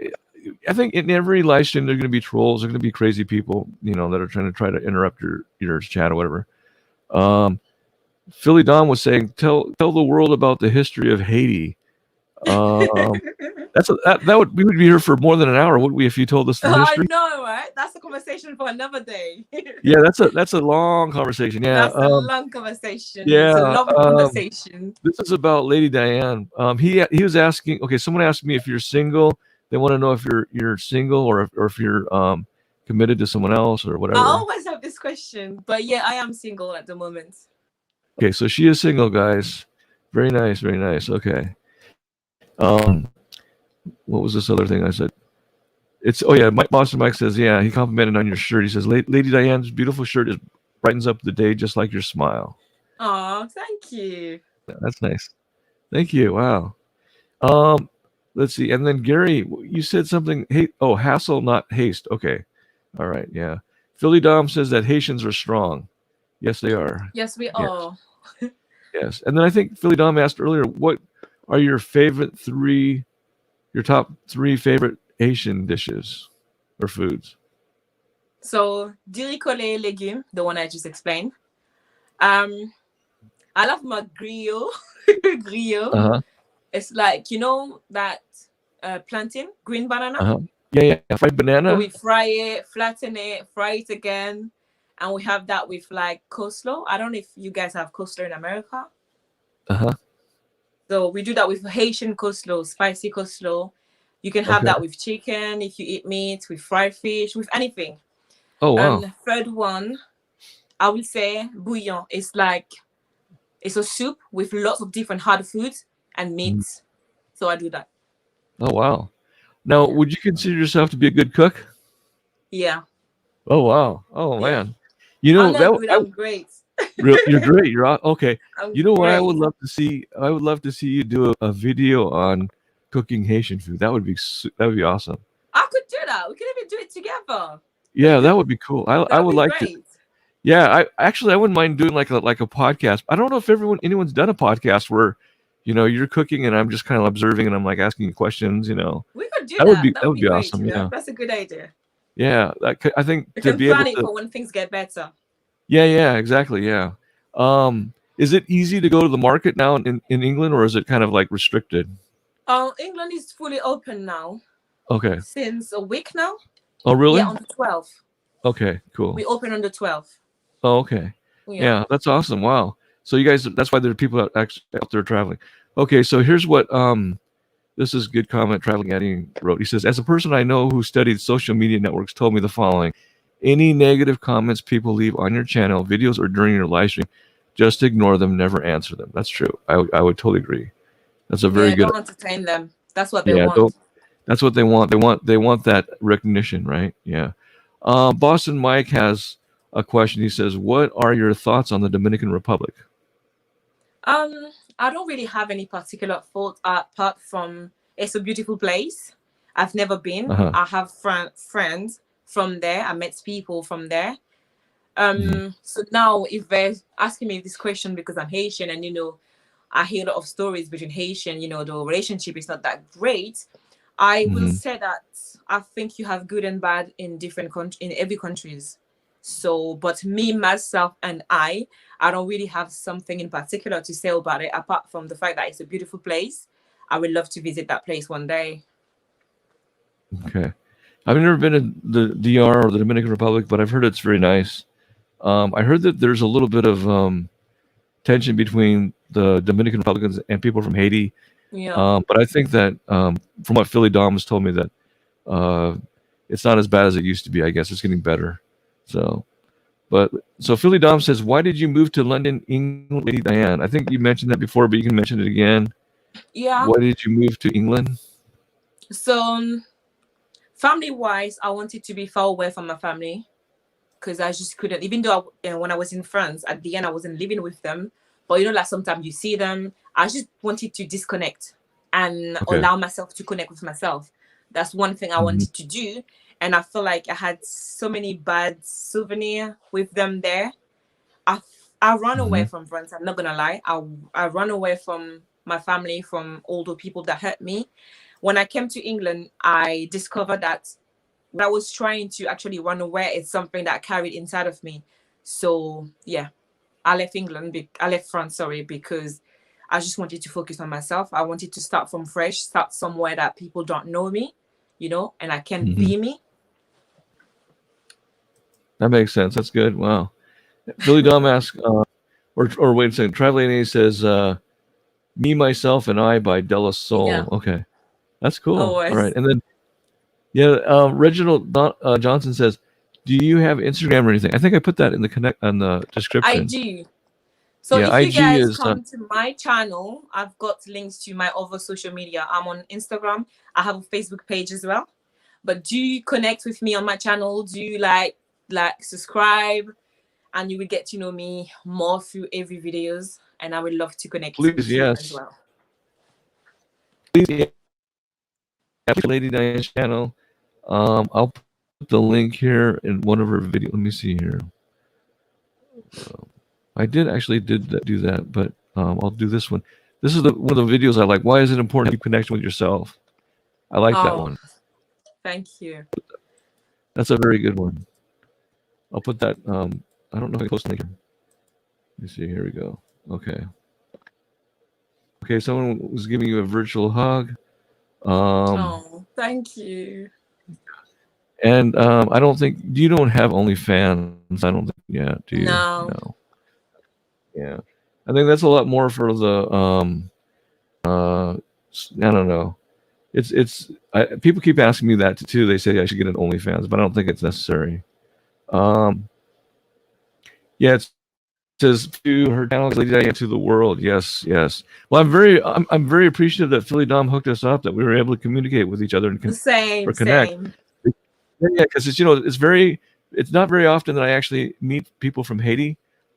I think in every live stream, there are going to be trolls. There are going to be crazy people, that are try to interrupt your chat or whatever. Um, Philly Don was saying, tell the world about the history of Haiti. Um, that would we would be here for more than an hour, wouldn't we, if you told us the I history? know, right? That's a conversation for another day. Yeah, that's a long conversation. Yeah, That's a long conversation. It's a yeah. lovely conversation. This is about Lady Diane. He was asking. Okay, someone asked me if you're single. They want to know if you're single or if you're committed to someone else or I whatever. always have this question, but yeah, I am single at the moment. Okay, so she is single, guys. Very nice, very nice. Okay. What was this other thing I said? It's oh yeah, Boston Mike says yeah. He complimented on your shirt. He says Lady Diane's beautiful shirt is brightens up the day just like your smile. Oh, thank you. Yeah, that's nice. Thank you. Wow. Um, let's see. And then Gary, you said something. Hey, oh, hassle, not haste. Okay. All right. Yeah. Philly Dom says that Haitians are strong. Yes, they are. Yes, we Yes. are. Yes. And then I think Philly Dom asked earlier, what are your top three favorite Haitian dishes or foods? So, diricole legume, the one I just explained. Um, I love my griot. Griot. Uh-huh. It's like that plantain, green banana. Uh-huh. Yeah. Fried So banana. we fry it, flatten it, fry it again, and we have that with like coleslaw. I don't know if you guys have coleslaw in America. Uh-huh. So we do that with Haitian coleslaw, spicy coleslaw. You can have Okay. that with chicken if you eat meat, with fried fish, with anything. Oh wow. Third one, I would say bouillon. It's a soup with lots of different hard foods and meats. So I do that. Oh wow. Now, Yeah. would you consider yourself to be a good cook? Yeah. Oh wow. Oh Yeah. man. I'm not That good. I'm great. you're great. Okay. I'm You know what I great. would love to see? I would love to see you do a video on cooking Haitian food. That would be awesome. I could do that. We could even do it together. Yeah, that would be cool. I That would would be like to. great. Yeah, I wouldn't mind doing like a podcast. I don't know if anyone's done a podcast where, you're cooking and I'm just kind of observing and I'm like asking you questions. We could do That would that. be That that would would be be great. awesome. Yeah, Yeah, that's a good idea. yeah. I think We to can be able plan it to. for when things get better. Yeah, exactly. Yeah. Is it easy to go to the market now in England, or is it kind of like restricted? England is fully open now Okay. since a week now. Oh, Yeah, really? on the 12th. Okay, cool. We open on the 12th. Oh, okay. Yeah. Yeah, that's awesome. Wow. So you guys, that's why there are people actually out there traveling. Okay, so here's what this is a good comment Traveling Eddie wrote. He says, as a person I know who studied social media networks told me the following: any negative comments people leave on your channel, videos, or during your live stream, just ignore them, never answer them. That's true. I would totally agree. That's a very Yeah, good. don't entertain them. That's what they Yeah, want. that's what they want. They want that recognition, right? Yeah. Boston Mike has a question. He says, "What are your thoughts on the Dominican Republic?" I don't really have any particular thought apart from it's a beautiful place. I've never been. Uh-huh. I have friends from there. I met people from there. So now if they're asking me this question because I'm Haitian and I hear a lot of stories between Haitian, the relationship is not that great. I will Hmm. say that I think you have good and bad in different in every countries. So, but me myself and I don't really have something in particular to say about it apart from the fact that it's a beautiful place. I would love to visit that place one day. Okay. I've never been to the DR or the Dominican Republic, but I've heard it's very nice. I heard that there's a little bit of tension between the Dominican Republicans and people from Haiti. Yeah. But I think that from what Philly Dom has told me that uh, it's not as bad as it used to be. I guess it's getting better. So, but so Philly Dom says, "Why did you move to London, England, Lady Diane?" I think you mentioned that before, but you can mention it again. Yeah. Why did you move to England? So, family wise, I wanted to be far away from my family because I just couldn't. Even though when I was in France, at the end I wasn't living with them, but like sometimes you see them. I just wanted to disconnect and Okay. allow myself to connect with myself. That's one thing I Hmm. wanted to do, and I feel like I had so many bad souvenir with them there. I I run away Hmm. from France. I'm not gonna lie. I run away from my family, from all the people that hurt me. When I came to England, I discovered that what I was trying to actually run away is something that I carried inside of me. So yeah, I left England. I left France, sorry, because I just wanted to focus on myself. I wanted to start from fresh, start somewhere that people don't know me, and I can Hmm. be me. That makes sense. That's good. Wow. Philly Dom asks, or wait a second. Traveling A says, "Me, Myself, and I" by Della Yeah, Soul. Okay, that's cool. All right, always. and then yeah, Reginald Johnson says, "Do you have Instagram or anything?" I think I put that in the connect on the I description. do. So Yeah, if you IG guys is come to my channel, I've got links to my other social media. I'm on Instagram. I have a Facebook page as well. But do connect with me on my channel. Do subscribe, and you will get to know me more through every videos. And I would love to connect please, with you as yes, well. please, yeah, Lady Diane's channel. I'll put the link here in one of her videos. Let me see here. I did actually do that, but I'll do this one. This is the one of the videos I like. Why is it important to keep connection with yourself? I like that Oh, one. thank you. That's a very good one. I'll put that. I don't know if I can post the link here. Let me see. Here we go. Okay. Okay. Someone was giving you a virtual hug. Um, Oh, thank you. and I don't think you don't have OnlyFans. I don't think. Yeah. Do you? No, No. Yeah. I think that's a lot more for the. I don't know. People keep asking me that too. They say I should get an OnlyFans, but I don't think it's necessary. Um, yeah, it says to her channel, Lady Diane to the world. Yes, yes. Well, I'm very appreciative that Philly Dom hooked us up, that we were able to communicate with each other and or same, connect. same. Yeah, because it's not very often that I actually meet people from Haiti,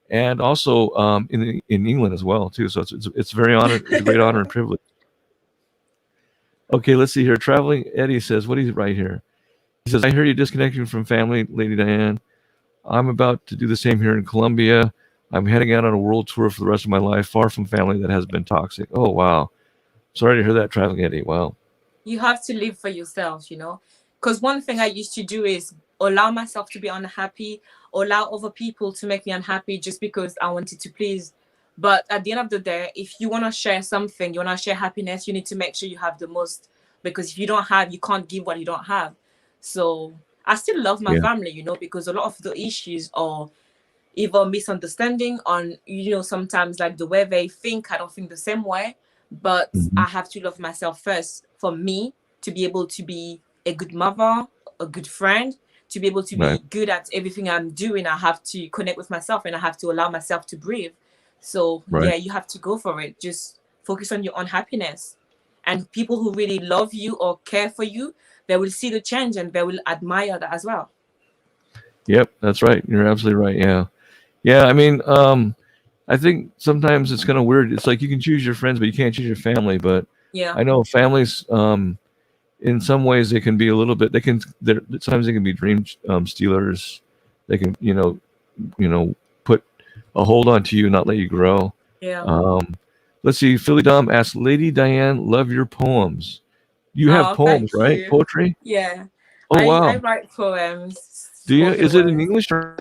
and also in England as well too. So it's very honored. It's a great honor and privilege. Okay, let's see here. Traveling Eddie says, what is it right here? He says, I hear you disconnecting from family, Lady Diane. I'm about to do the same here in Colombia. I'm heading out on a world tour for the rest of my life, far from family that has been toxic. Oh, wow. Sorry to hear that, Traveling Eddie. Wow. You have to live for yourself. Because one thing I used to do is allow myself to be unhappy, allow other people to make me unhappy just because I wanted to please. But at the end of the day, if you want to share something, you want to share happiness, you need to make sure you have the most, because if you don't have, you can't give what you don't have. So I still love my Yeah. family, because a lot of the issues are either misunderstanding on, sometimes like the way they think, I don't think the same way. But Hmm. I have to love myself first for me to be able to be a good mother, a good friend, to be able to Right. be good at everything I'm doing. I have to connect with myself, and I have to allow myself to breathe. So Right. yeah, you have to go for it. Just focus on your own happiness. And people who really love you or care for you, they will see the change and they will admire that as well. Yep. That's right. You're absolutely right. Yeah. Yeah. I mean, I think sometimes it's kind of weird. It's like you can choose your friends, but you can't choose your family. But Yeah. I know families, in some ways they can be a little bit sometimes they can be dream stealers. They can put a hold onto you, not let you grow. Yeah. um let's see, Philly Dom asks, Lady Diane, love your poems. You have Oh, poems, thank right? you. Poetry. Yeah, Oh I wow. write poems, Do you? spoken Is it in words. English or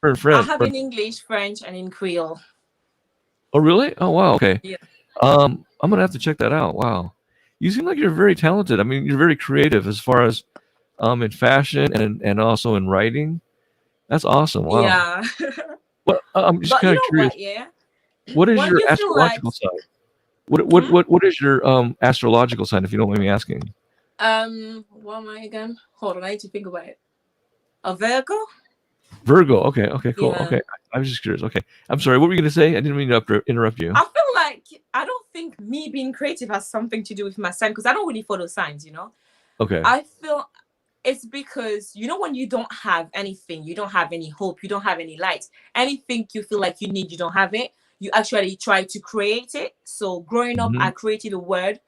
in I French? have Or in English, French, and in Creole. oh really? Oh wow. Okay. Yeah. I'm gonna have to check that out. Wow. You seem like you're very talented. I mean, you're very creative as far as in fashion and also in writing. That's awesome. Wow. Yeah. Well, I'm just But you kind of know curious. what? Yeah. What is When your you feel like, astrological sign? What what hmm? what what is your astrological sign, if you don't mind me asking? What am I again? Hold on, I need to think about it. A Virgo? Virgo. Okay. Okay. Cool. Yeah. Okay. I was just curious. Okay. I'm sorry. What were you going to say? I didn't mean to interrupt you. I feel like I don't think me being creative has something to do with my sign because I don't really follow signs, you know? Okay. I feel it's because, you know, when you don't have anything, you don't have any hope, you don't have any light, anything you feel like you need, you don't have it, you actually try to create it. So growing up, Hmm. I created a world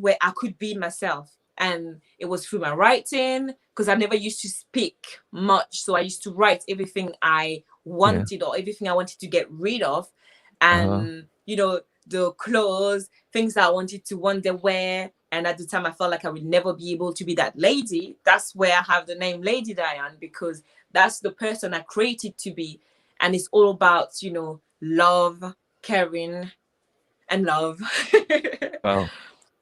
where I could be myself. And it was through my writing because I never used to speak much. So I used to write everything I Yeah. wanted or everything I wanted to get rid of. Uh huh. And, you know, the clothes, things that I wanted to one day wear. And at the time, I felt like I would never be able to be that lady. That's where I have the name Lady Dayane because that's the person I created to be. And it's all about, you know, love, caring, and love. Wow.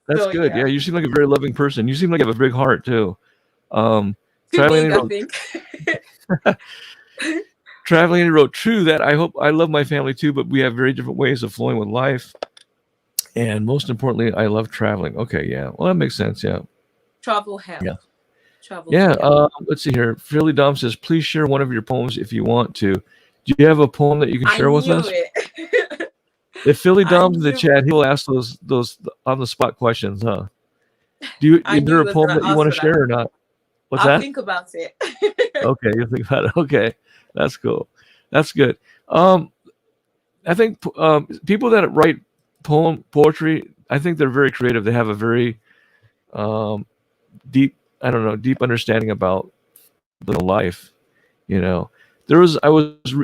That's So, good. Yeah. yeah. You seem like a very loving person. You seem like you have a big heart too. Um, Too traveling big, and I wrote. think. Traveling and wrote. True that. I hope I love my family too, but we have very different ways of flowing with life. And most importantly, I love traveling. Okay. Yeah. Well, that makes sense. Yeah. Travel help. Yeah. Travel Yeah. do help. Let's see here. Philly Dom says, please share one of your poems if you want to. Do you have a poem that you can I share with knew us? it. If Philly I Dom's in the knew chat, he'll ask those on the spot questions, huh? Do you I is knew there he a was poem gonna that you ask want to for that. share or not? What's I'll that? think about it. Okay, you think about it. Okay, that's cool. That's good. Um, I think people that write poetry, I think they're very creative. They have a very um, deep, I don't know, deep understanding about the life. You know, I was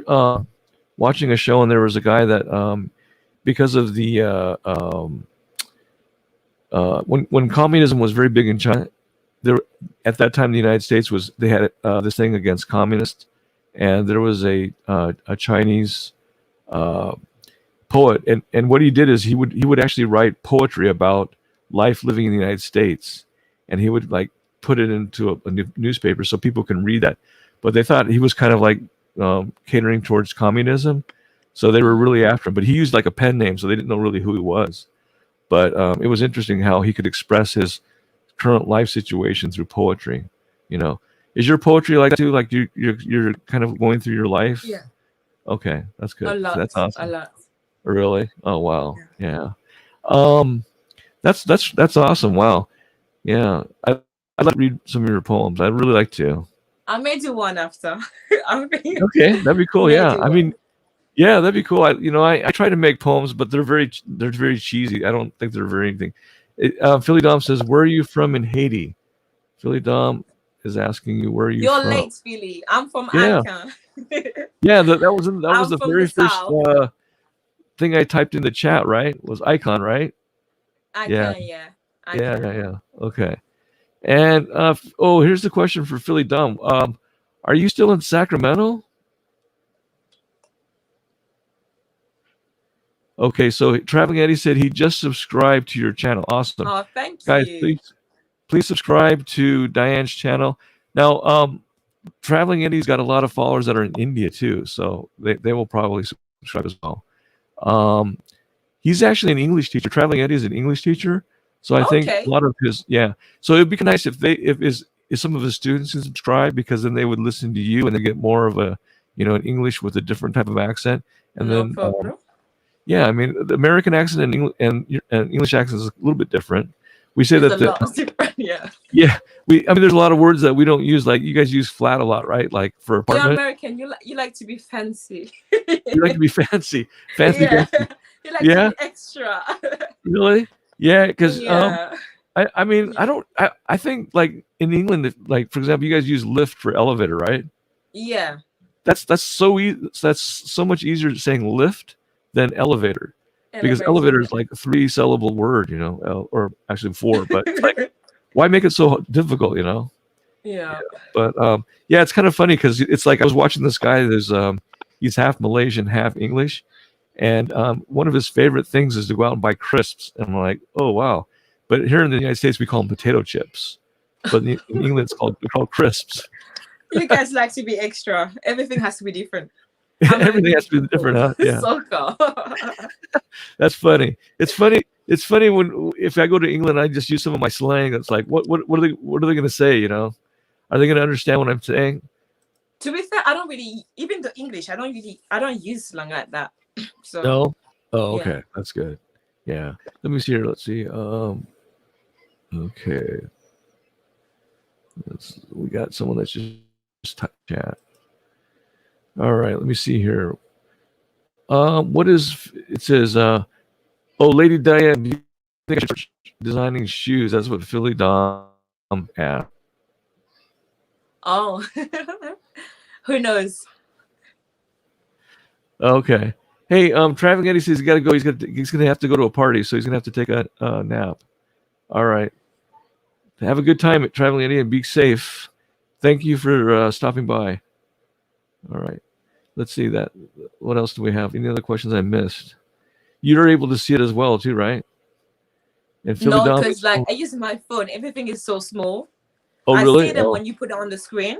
watching a show and there was a guy that because of the when communism was very big in China, there at that time the United States was they had this thing against communists, and there was a Chinese uh, poet, and what he did is he would actually write poetry about life living in the United States, and he would like put it into a newspaper so people can read that. But they thought he was kind of like catering towards communism, so they were really after him. But he used like a pen name, so they didn't know really who he was. But it was interesting how he could express his current life situation through poetry. You know, is your poetry like that too? Like you're kind of going through your life? Yeah. Okay, that's A good. lot. That's A awesome. lot. Really? Oh wow. Yeah. Yeah. Um, that's awesome. Wow. Yeah. I'd like to read some of your poems. I'd really like to. I may do one after. I Okay, that'd be cool. may Yeah. do I one. mean, yeah, that'd be cool. I try to make poems, but they're very cheesy. I don't think they're very anything. Philly Dom says, "Where are you from in Haiti?" Philly Dom is asking you, "Where are you You're from?" late, Philly. I'm from Yeah, Icon. yeah. That was I'm the from the very first south. thing I typed in the chat. Right? Was icon, right? Yeah, Icon, yeah. yeah, yeah, Icon. yeah. Okay. And oh, here's the question for Philly Dom. Are you still in Sacramento? Okay, so Traveling Eddie said he just subscribed to your channel. Awesome, Oh, thank guys. you. Please subscribe to Diane's channel. Now, Traveling Eddie's got a lot of followers that are in India too, so they will probably subscribe as well. Um, he's actually an English teacher. Traveling Eddie is an English teacher, so I think a Okay. lot of his So it'd be nice if some of his students can subscribe because then they would listen to you and they get more of a an English with a different type of accent, and No then problem. yeah, I mean the American accent and English accent is a little bit different. We say There's that a lot of different, yeah. yeah, I mean there's a lot of words that we don't use. Like you guys use flat a lot, right? Like for You're apartment, American. You like to be fancy. you like to be fancy, fancy, Yeah. fancy. You like to Yeah, be extra. really? Yeah, because Yeah. I mean Yeah. I think like in England, like for example, you guys use lift for elevator, right? Yeah. That's so easy. That's so much easier saying lift than elevator. because Elevator. elevator is like a 3-syllable word, or actually 4. But it's like, why make it so difficult, Yeah. But yeah, it's kind of funny because it's like I was watching this guy. He's half Malaysian, half English, and one of his favorite things is to go out and buy crisps. And I'm like, oh wow! But here in the United States, we call them potato chips, but in England, they're called crisps. You guys like to be extra. Everything has to be different. Everything has to be different, huh? Yeah, Soccer. that's funny. It's funny. It's funny if I go to England, I just use some of my slang. It's like, what are they going to say? Are they going to understand what I'm saying? To be fair, I don't really, even the English, I don't use slang like that. So No. Oh, yeah. okay, that's good. Yeah. Let me see here. Let's see. Okay. We got someone that's just chat. All right. Let me see here. What is it says? Oh, Lady Dayane designing shoes. That's what Philly Dom asked. Oh, who knows? Okay. Hey, Traveling Eddie says he's got to go. He's gonna have to go to a party, so he's gonna have to take a nap. All right. Have a good time at Traveling Eddie and be safe. Thank you for stopping by. All right. Let's see that. What else do we have? Any other questions I missed? You're able to see it as well, too, right? And Philly No, Dom. because like I use my phone. Everything is so small. Oh, I really? see them when you put it on the screen,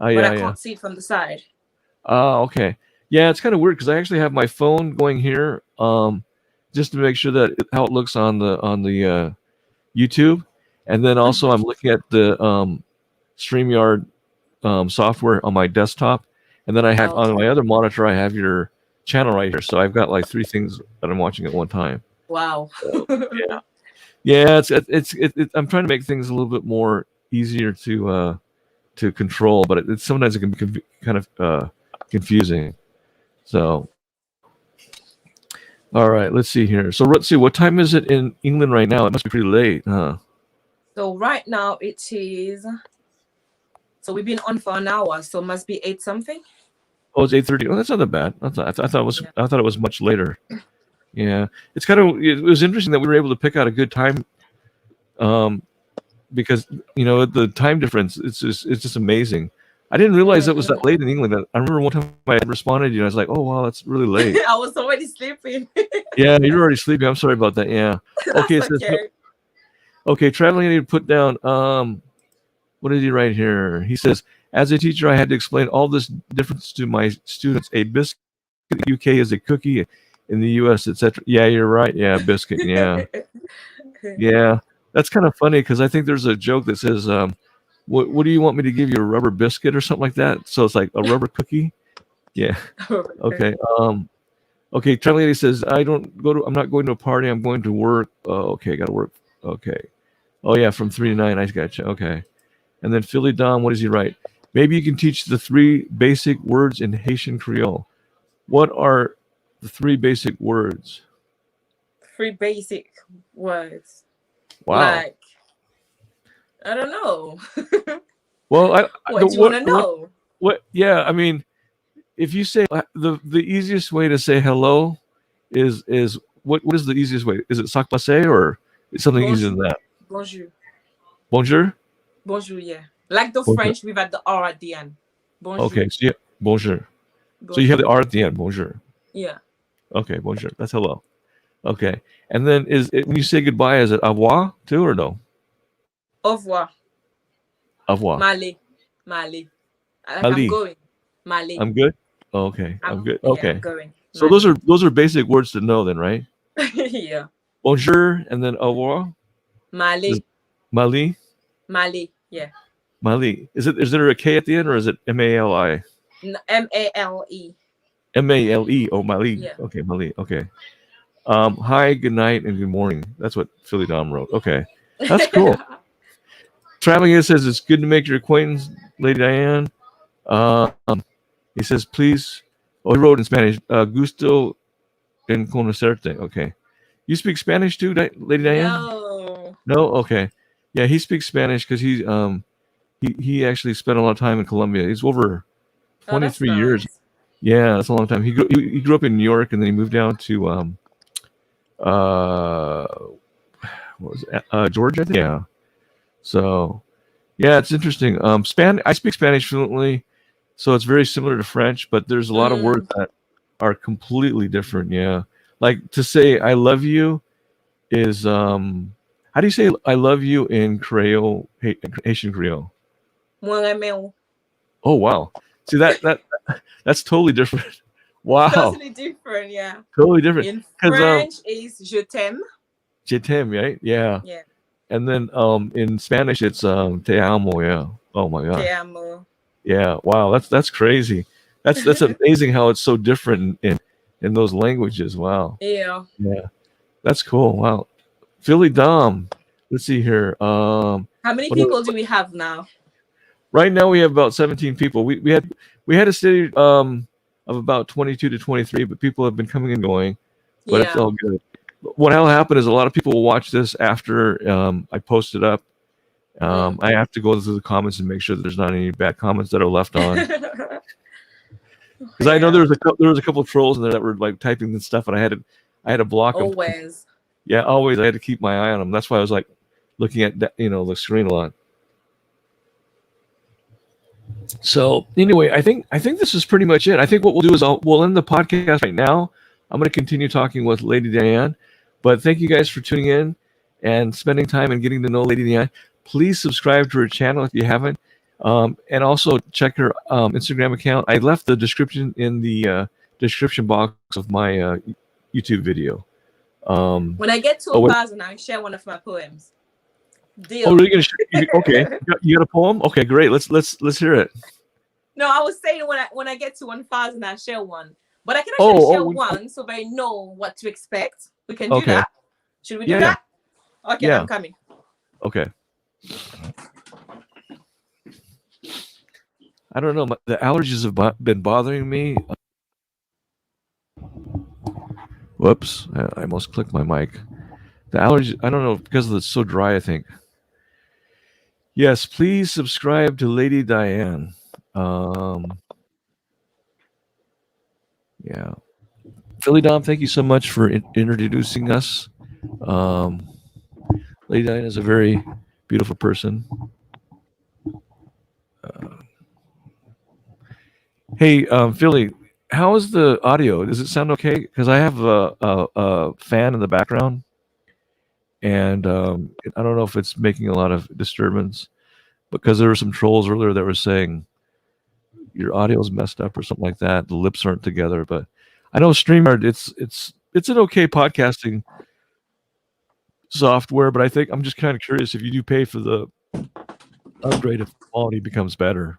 Oh, but yeah, I yeah. can't see it from the side. Oh, okay. Yeah, it's kind of weird because I actually have my phone going here, just to make sure that how it looks on the YouTube, and then also I'm looking at the StreamYard software on my desktop, and then I have on my other monitor I have your channel right here. So I've got like 3 things that I'm watching at one time. Wow. So, yeah, yeah. I'm trying to make things a little bit more easier to control, but sometimes it can be kind of confusing. So, all right, let's see here. So let's see, what time is it in England right now? It must be pretty late, huh? So right now it is. So we've been on for an hour, so it must be 8 something. Oh, it's 8:30. Oh, that's not that bad. I thought it was. Yeah. I thought it was much later. Yeah, it was interesting that we were able to pick out a good time, because the time difference. It's just amazing. I didn't realize it was that late in England. I remember one time I responded to you, and I was like, "Oh wow, that's really late." I was already sleeping. Yeah, you were already sleeping. I'm sorry about that. Yeah. Okay. It says, okay, traveling. I need to put down. What did he write here? He says, as a teacher, I had to explain all this difference to my students. A biscuit in the UK is a cookie in the US, etc. Yeah, you're right. Yeah, biscuit. Yeah. Yeah. That's kind of funny because I think there's a joke that says, what do you want me to give you, a rubber biscuit or something like that? So it's like a rubber cookie. Yeah. Okay. Okay. Traveling Lady says, I'm not going to a party. I'm going to work. Oh, okay. Got to work. Okay. Oh yeah. From 3 to 9. I got you. Okay. And then Philly Dom, what does he write? Maybe you can teach the 3 basic words in Haitian Creole. What are the 3 basic words? 3 basic words. Wow. Like, I don't know. Well, what do you want to know? What? Yeah, I mean, if you say the easiest way to say hello is what is the easiest way? Is it sac passe or is something easier than that? Bonjour. Bonjour? Bonjour, yeah. Like the bonjour. French, we've had the R at the end. Bonjour. Okay, so yeah, bonjour. So you have the R at the end, bonjour. Yeah. Okay, bonjour. That's hello. Okay. And then when you say goodbye, is it au revoir too or no? Au revoir. Au revoir. Mali. I'm going. Mali. I'm good? Oh, okay. I'm good. Okay. Yeah, I'm going. So those are basic words to know then, right? Yeah. Bonjour and then au revoir? Mali. Mali? Mali, yeah. Mali. Is there a K at the end or is it M-A-L-I? M-A-L-E. M-A-L-E. Oh, Mali. Yeah. Okay, Mali. Okay. Hi, good night, and good morning. That's what Philly Dom wrote. Okay. That's cool. Traveling here says, it's good to make your acquaintance, Lady Dayane. He says, please. Oh, he wrote in Spanish. Gusto en conocerte. Okay. You speak Spanish too, Lady Dayane? No? Okay. Yeah, he speaks Spanish because he actually spent a lot of time in Colombia. He's over 23 years. Yeah, that's a long time. He grew up in New York and then he moved down to uh, what was it? Georgia, I think. Yeah. So yeah, it's interesting. I speak Spanish fluently, so it's very similar to French, but there's a lot of words Mm, that are completely different. Yeah, like to say "I love you" is how do you say "I love you" in Creole, Haitian Creole? Moi remè. Oh wow, see that's totally different. Wow, Totally different, yeah. totally different. In Because French is je t'aime. je t'aime, right? Yeah, Yeah. and then in Spanish it's te amo. Yeah. Oh my Te gosh. amo. Yeah, wow, that's crazy. That's amazing how it's so different in those languages. Wow. Yeah. Yeah, that's cool. Wow. Philly Dom. Let's see here. How many What are, people do we have now? right now we have about 17 people. We had a city of about 22 to 23, but people have been coming and going, but it's Yeah. all good. What'll happen is a lot of people will watch this after I post it up. Mm. I have to go through the comments and make sure that there's not any bad comments that are left on. Because I know Yeah. there was a couple of trolls in there that were like typing this stuff, and I had to block them. Always. Yeah, always I had to keep my eye on them. That's why I was like looking at the screen a lot. So anyway, I think this is pretty much it. I think what we'll do is we'll end the podcast right now. I'm going to continue talking with Lady Dayane, but thank you guys for tuning in and spending time and getting to know Lady Dayane. Please subscribe to her channel if you haven't, and also check her Instagram account. I left the description in the description box of my YouTube video. Um, When I get to oh, a wait. thousand, I'll share one of my poems. Oh, Deal. really? Okay. You got a poem? Okay, great. Let's hear it. No, I was saying when I get to 1,000, I'll share one. But I can actually share Oh, one so they know what to expect. We can do okay. that. Should we do Yeah, yeah, that? Okay, yeah. I'm coming. Okay. I don't know. The allergies have been bothering me. Whoops! I almost clicked my mic. The allergies. I don't know because it's so dry. I think. Yes, please subscribe to Lady Dayane. Um, yeah, Philly Dom. Thank you so much for introducing us. Um, Lady Dayane is a very beautiful person. Hey, Philly, how is the audio? Does it sound okay? Because I have a fan in the background, and I don't know if it's making a lot of disturbance because there were some trolls earlier that were saying your audio's messed up or something like that. The lips aren't together, but I know StreamYard. It's an okay podcasting software, but I think I'm just kind of curious if you do pay for the upgrade, if the quality becomes better.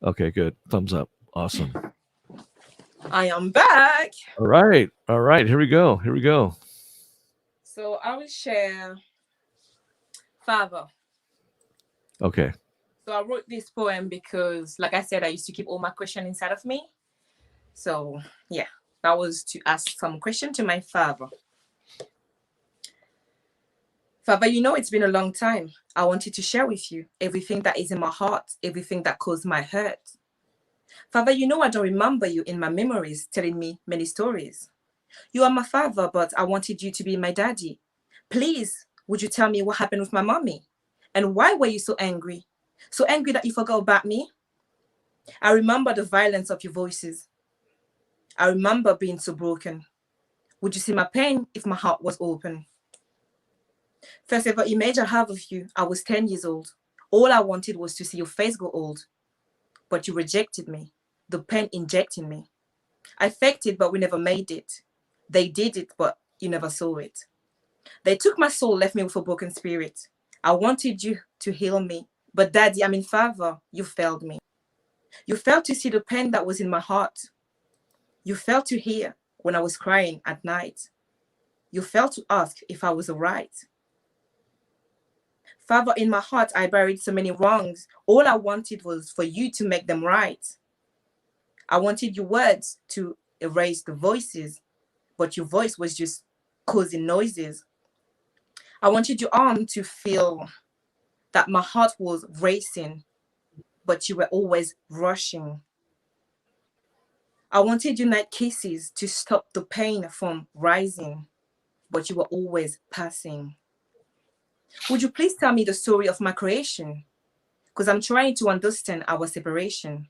Okay, good. Thumbs up. Awesome. I am back. All right. All right. Here we go. Here we go. So I will share Father. Okay. So I wrote this poem because, like I said, I used to keep all my questions inside of me. So yeah, that was to ask some question to my father. Father, you know it's been a long time. I wanted to share with you everything that is in my heart, everything that caused my hurt. Father, you know I don't remember you in my memories telling me many stories. You are my father, but I wanted you to be my daddy. Please, would you tell me what happened with my mommy? And why were you so angry? So angry that you forgot about me? I remember the violence of your voices. I remember being so broken. Would you see my pain if my heart was open? First ever image I have of you, I was 10 years old. All I wanted was to see your face go old. But you rejected me, the pen injecting me. I faked it, but we never made it. They did it, but you never saw it. They took my soul, left me with a broken spirit. I wanted you to heal me, but Daddy, Father, you failed me. You failed to see the pain that was in my heart. You failed to hear when I was crying at night. You failed to ask if I was all right. Father, in my heart, I buried so many wrongs. All I wanted was for you to make them right. I wanted your words to erase the voices, but your voice was just causing noises. I wanted your arm to feel that my heart was racing, but you were always rushing. I wanted your night kisses to stop the pain from rising, but you were always passing. Would you please tell me the story of my creation? Because I'm trying to understand our separation.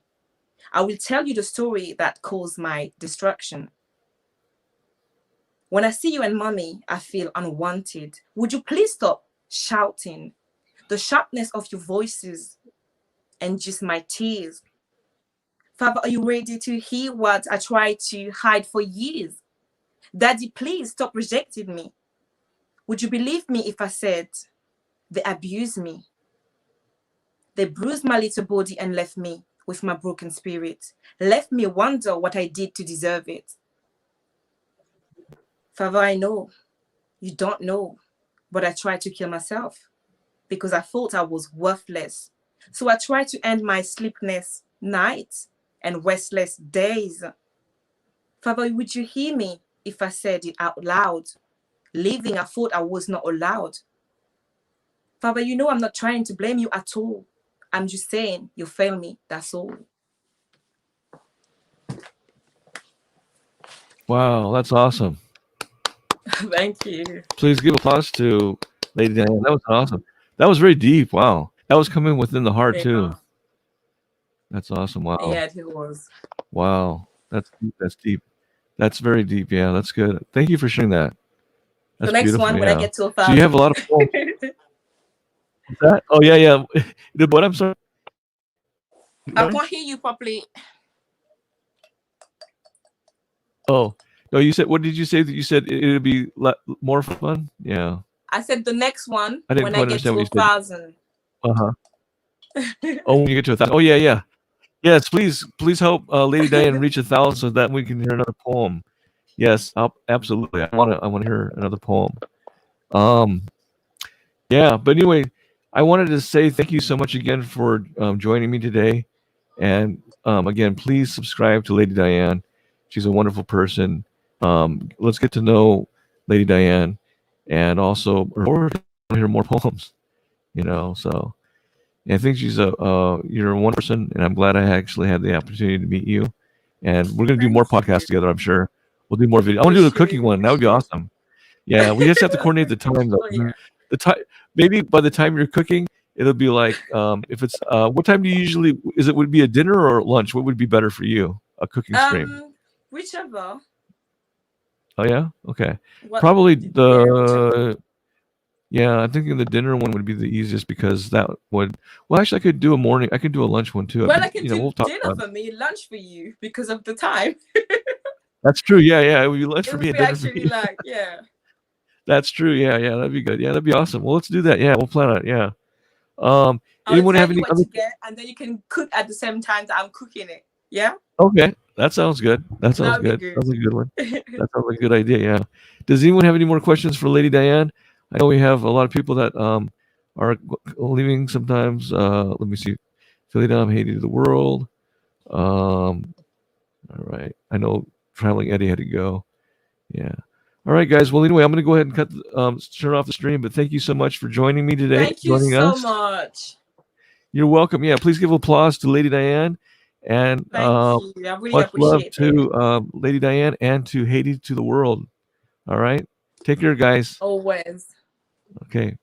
I will tell you the story that caused my destruction. When I see you and mommy, I feel unwanted. Would you please stop shouting? The sharpness of your voices and just my tears. Father, are you ready to hear what I tried to hide for years? Daddy, please stop rejecting me. Would you believe me if I said they abused me? They bruised my little body and left me with my broken spirit, left me wonder what I did to deserve it. Father, I know you don't know, but I tried to kill myself because I thought I was worthless. So I tried to end my sleepless nights and restless days. Father, would you hear me if I said it out loud? Leaving, I thought I was not allowed. Father, you know I'm not trying to blame you at all. I'm just saying you failed me, that's all. Wow, that's awesome. Thank you. Please give applause to Lady Dayane. That was awesome. That was very deep. Wow. That was coming within the heart too. Yeah, That's awesome. Wow. yeah, it was. Wow. That's deep. That's deep. That's very deep. Yeah, that's good. Thank you for sharing that. That's The next beautiful. one, when I Yeah. get to So you have a 1,000. lot of poems. What's that? Oh yeah, yeah. But I'm sorry. I can't hear you properly. Oh no, you said, what did you say? That you said it'd be more fun? Yeah. I said the next one, I didn't when quite I get understand to what you said. 1,000. Uh-huh. Oh, when you get to 1,000. Oh yeah, yeah. Yes, please help Lady Dayane reach 1,000 so that we can hear another poem. Yes, absolutely. I wanna hear another poem. Um, yeah, but anyway, I wanted to say thank you so much again for joining me today, and again, please subscribe to Lady Dayane. She's a wonderful person. Let's get to know Lady Dayane, and also or hear more poems. So I think you're one person, and I'm glad I actually had the opportunity to meet you. And we're gonna do more Thank you. podcasts together, I'm sure. We'll do more videos. I want We to do the cooking should. one. That would be awesome. Yeah, we just have to coordinate the time though. Oh, yeah. The time, maybe by the time you're cooking, it'll be like if it's what time do you usually would it be a dinner or lunch? What would be better for you? A cooking stream. Whichever. Oh yeah? Okay. What? Probably Yeah, whichever. yeah, I'm thinking the dinner one would be the easiest because that would well actually I could do a lunch one too. Well, But I can do we'll talk dinner about it. for me, lunch for you because of the time. That's true. Yeah, yeah. It would be lunch It for me would and be dinner for actually you. like, yeah. That's true. Yeah, yeah. That'd be good. Yeah, that'd be awesome. Well, let's do that. Yeah, we'll plan on it. Yeah. I'll Anyone tell have you any what other? to get, and then you can cook at the same time that I'm cooking it. Yeah, Okay, that sounds good. That sounds that would be good. good. Sounds like a good one. That sounds like a good idea. Yeah. Does anyone have any more questions for Lady Dayane? I know we have a lot of people that are leaving sometimes. Let me see. Philly down, Haiti to the world. All right. I know traveling Eddie had to go. Yeah. All right, guys. Well, anyway, I'm going to go ahead and turn off the stream. But thank you so much for joining me today, Thank you joining so us. much. You're welcome. Yeah, please give applause to Lady Dayane, and Thank you. I really much love appreciate it. to Lady Dayane and to Haiti to the world. All right, take care, guys. Always. Okay.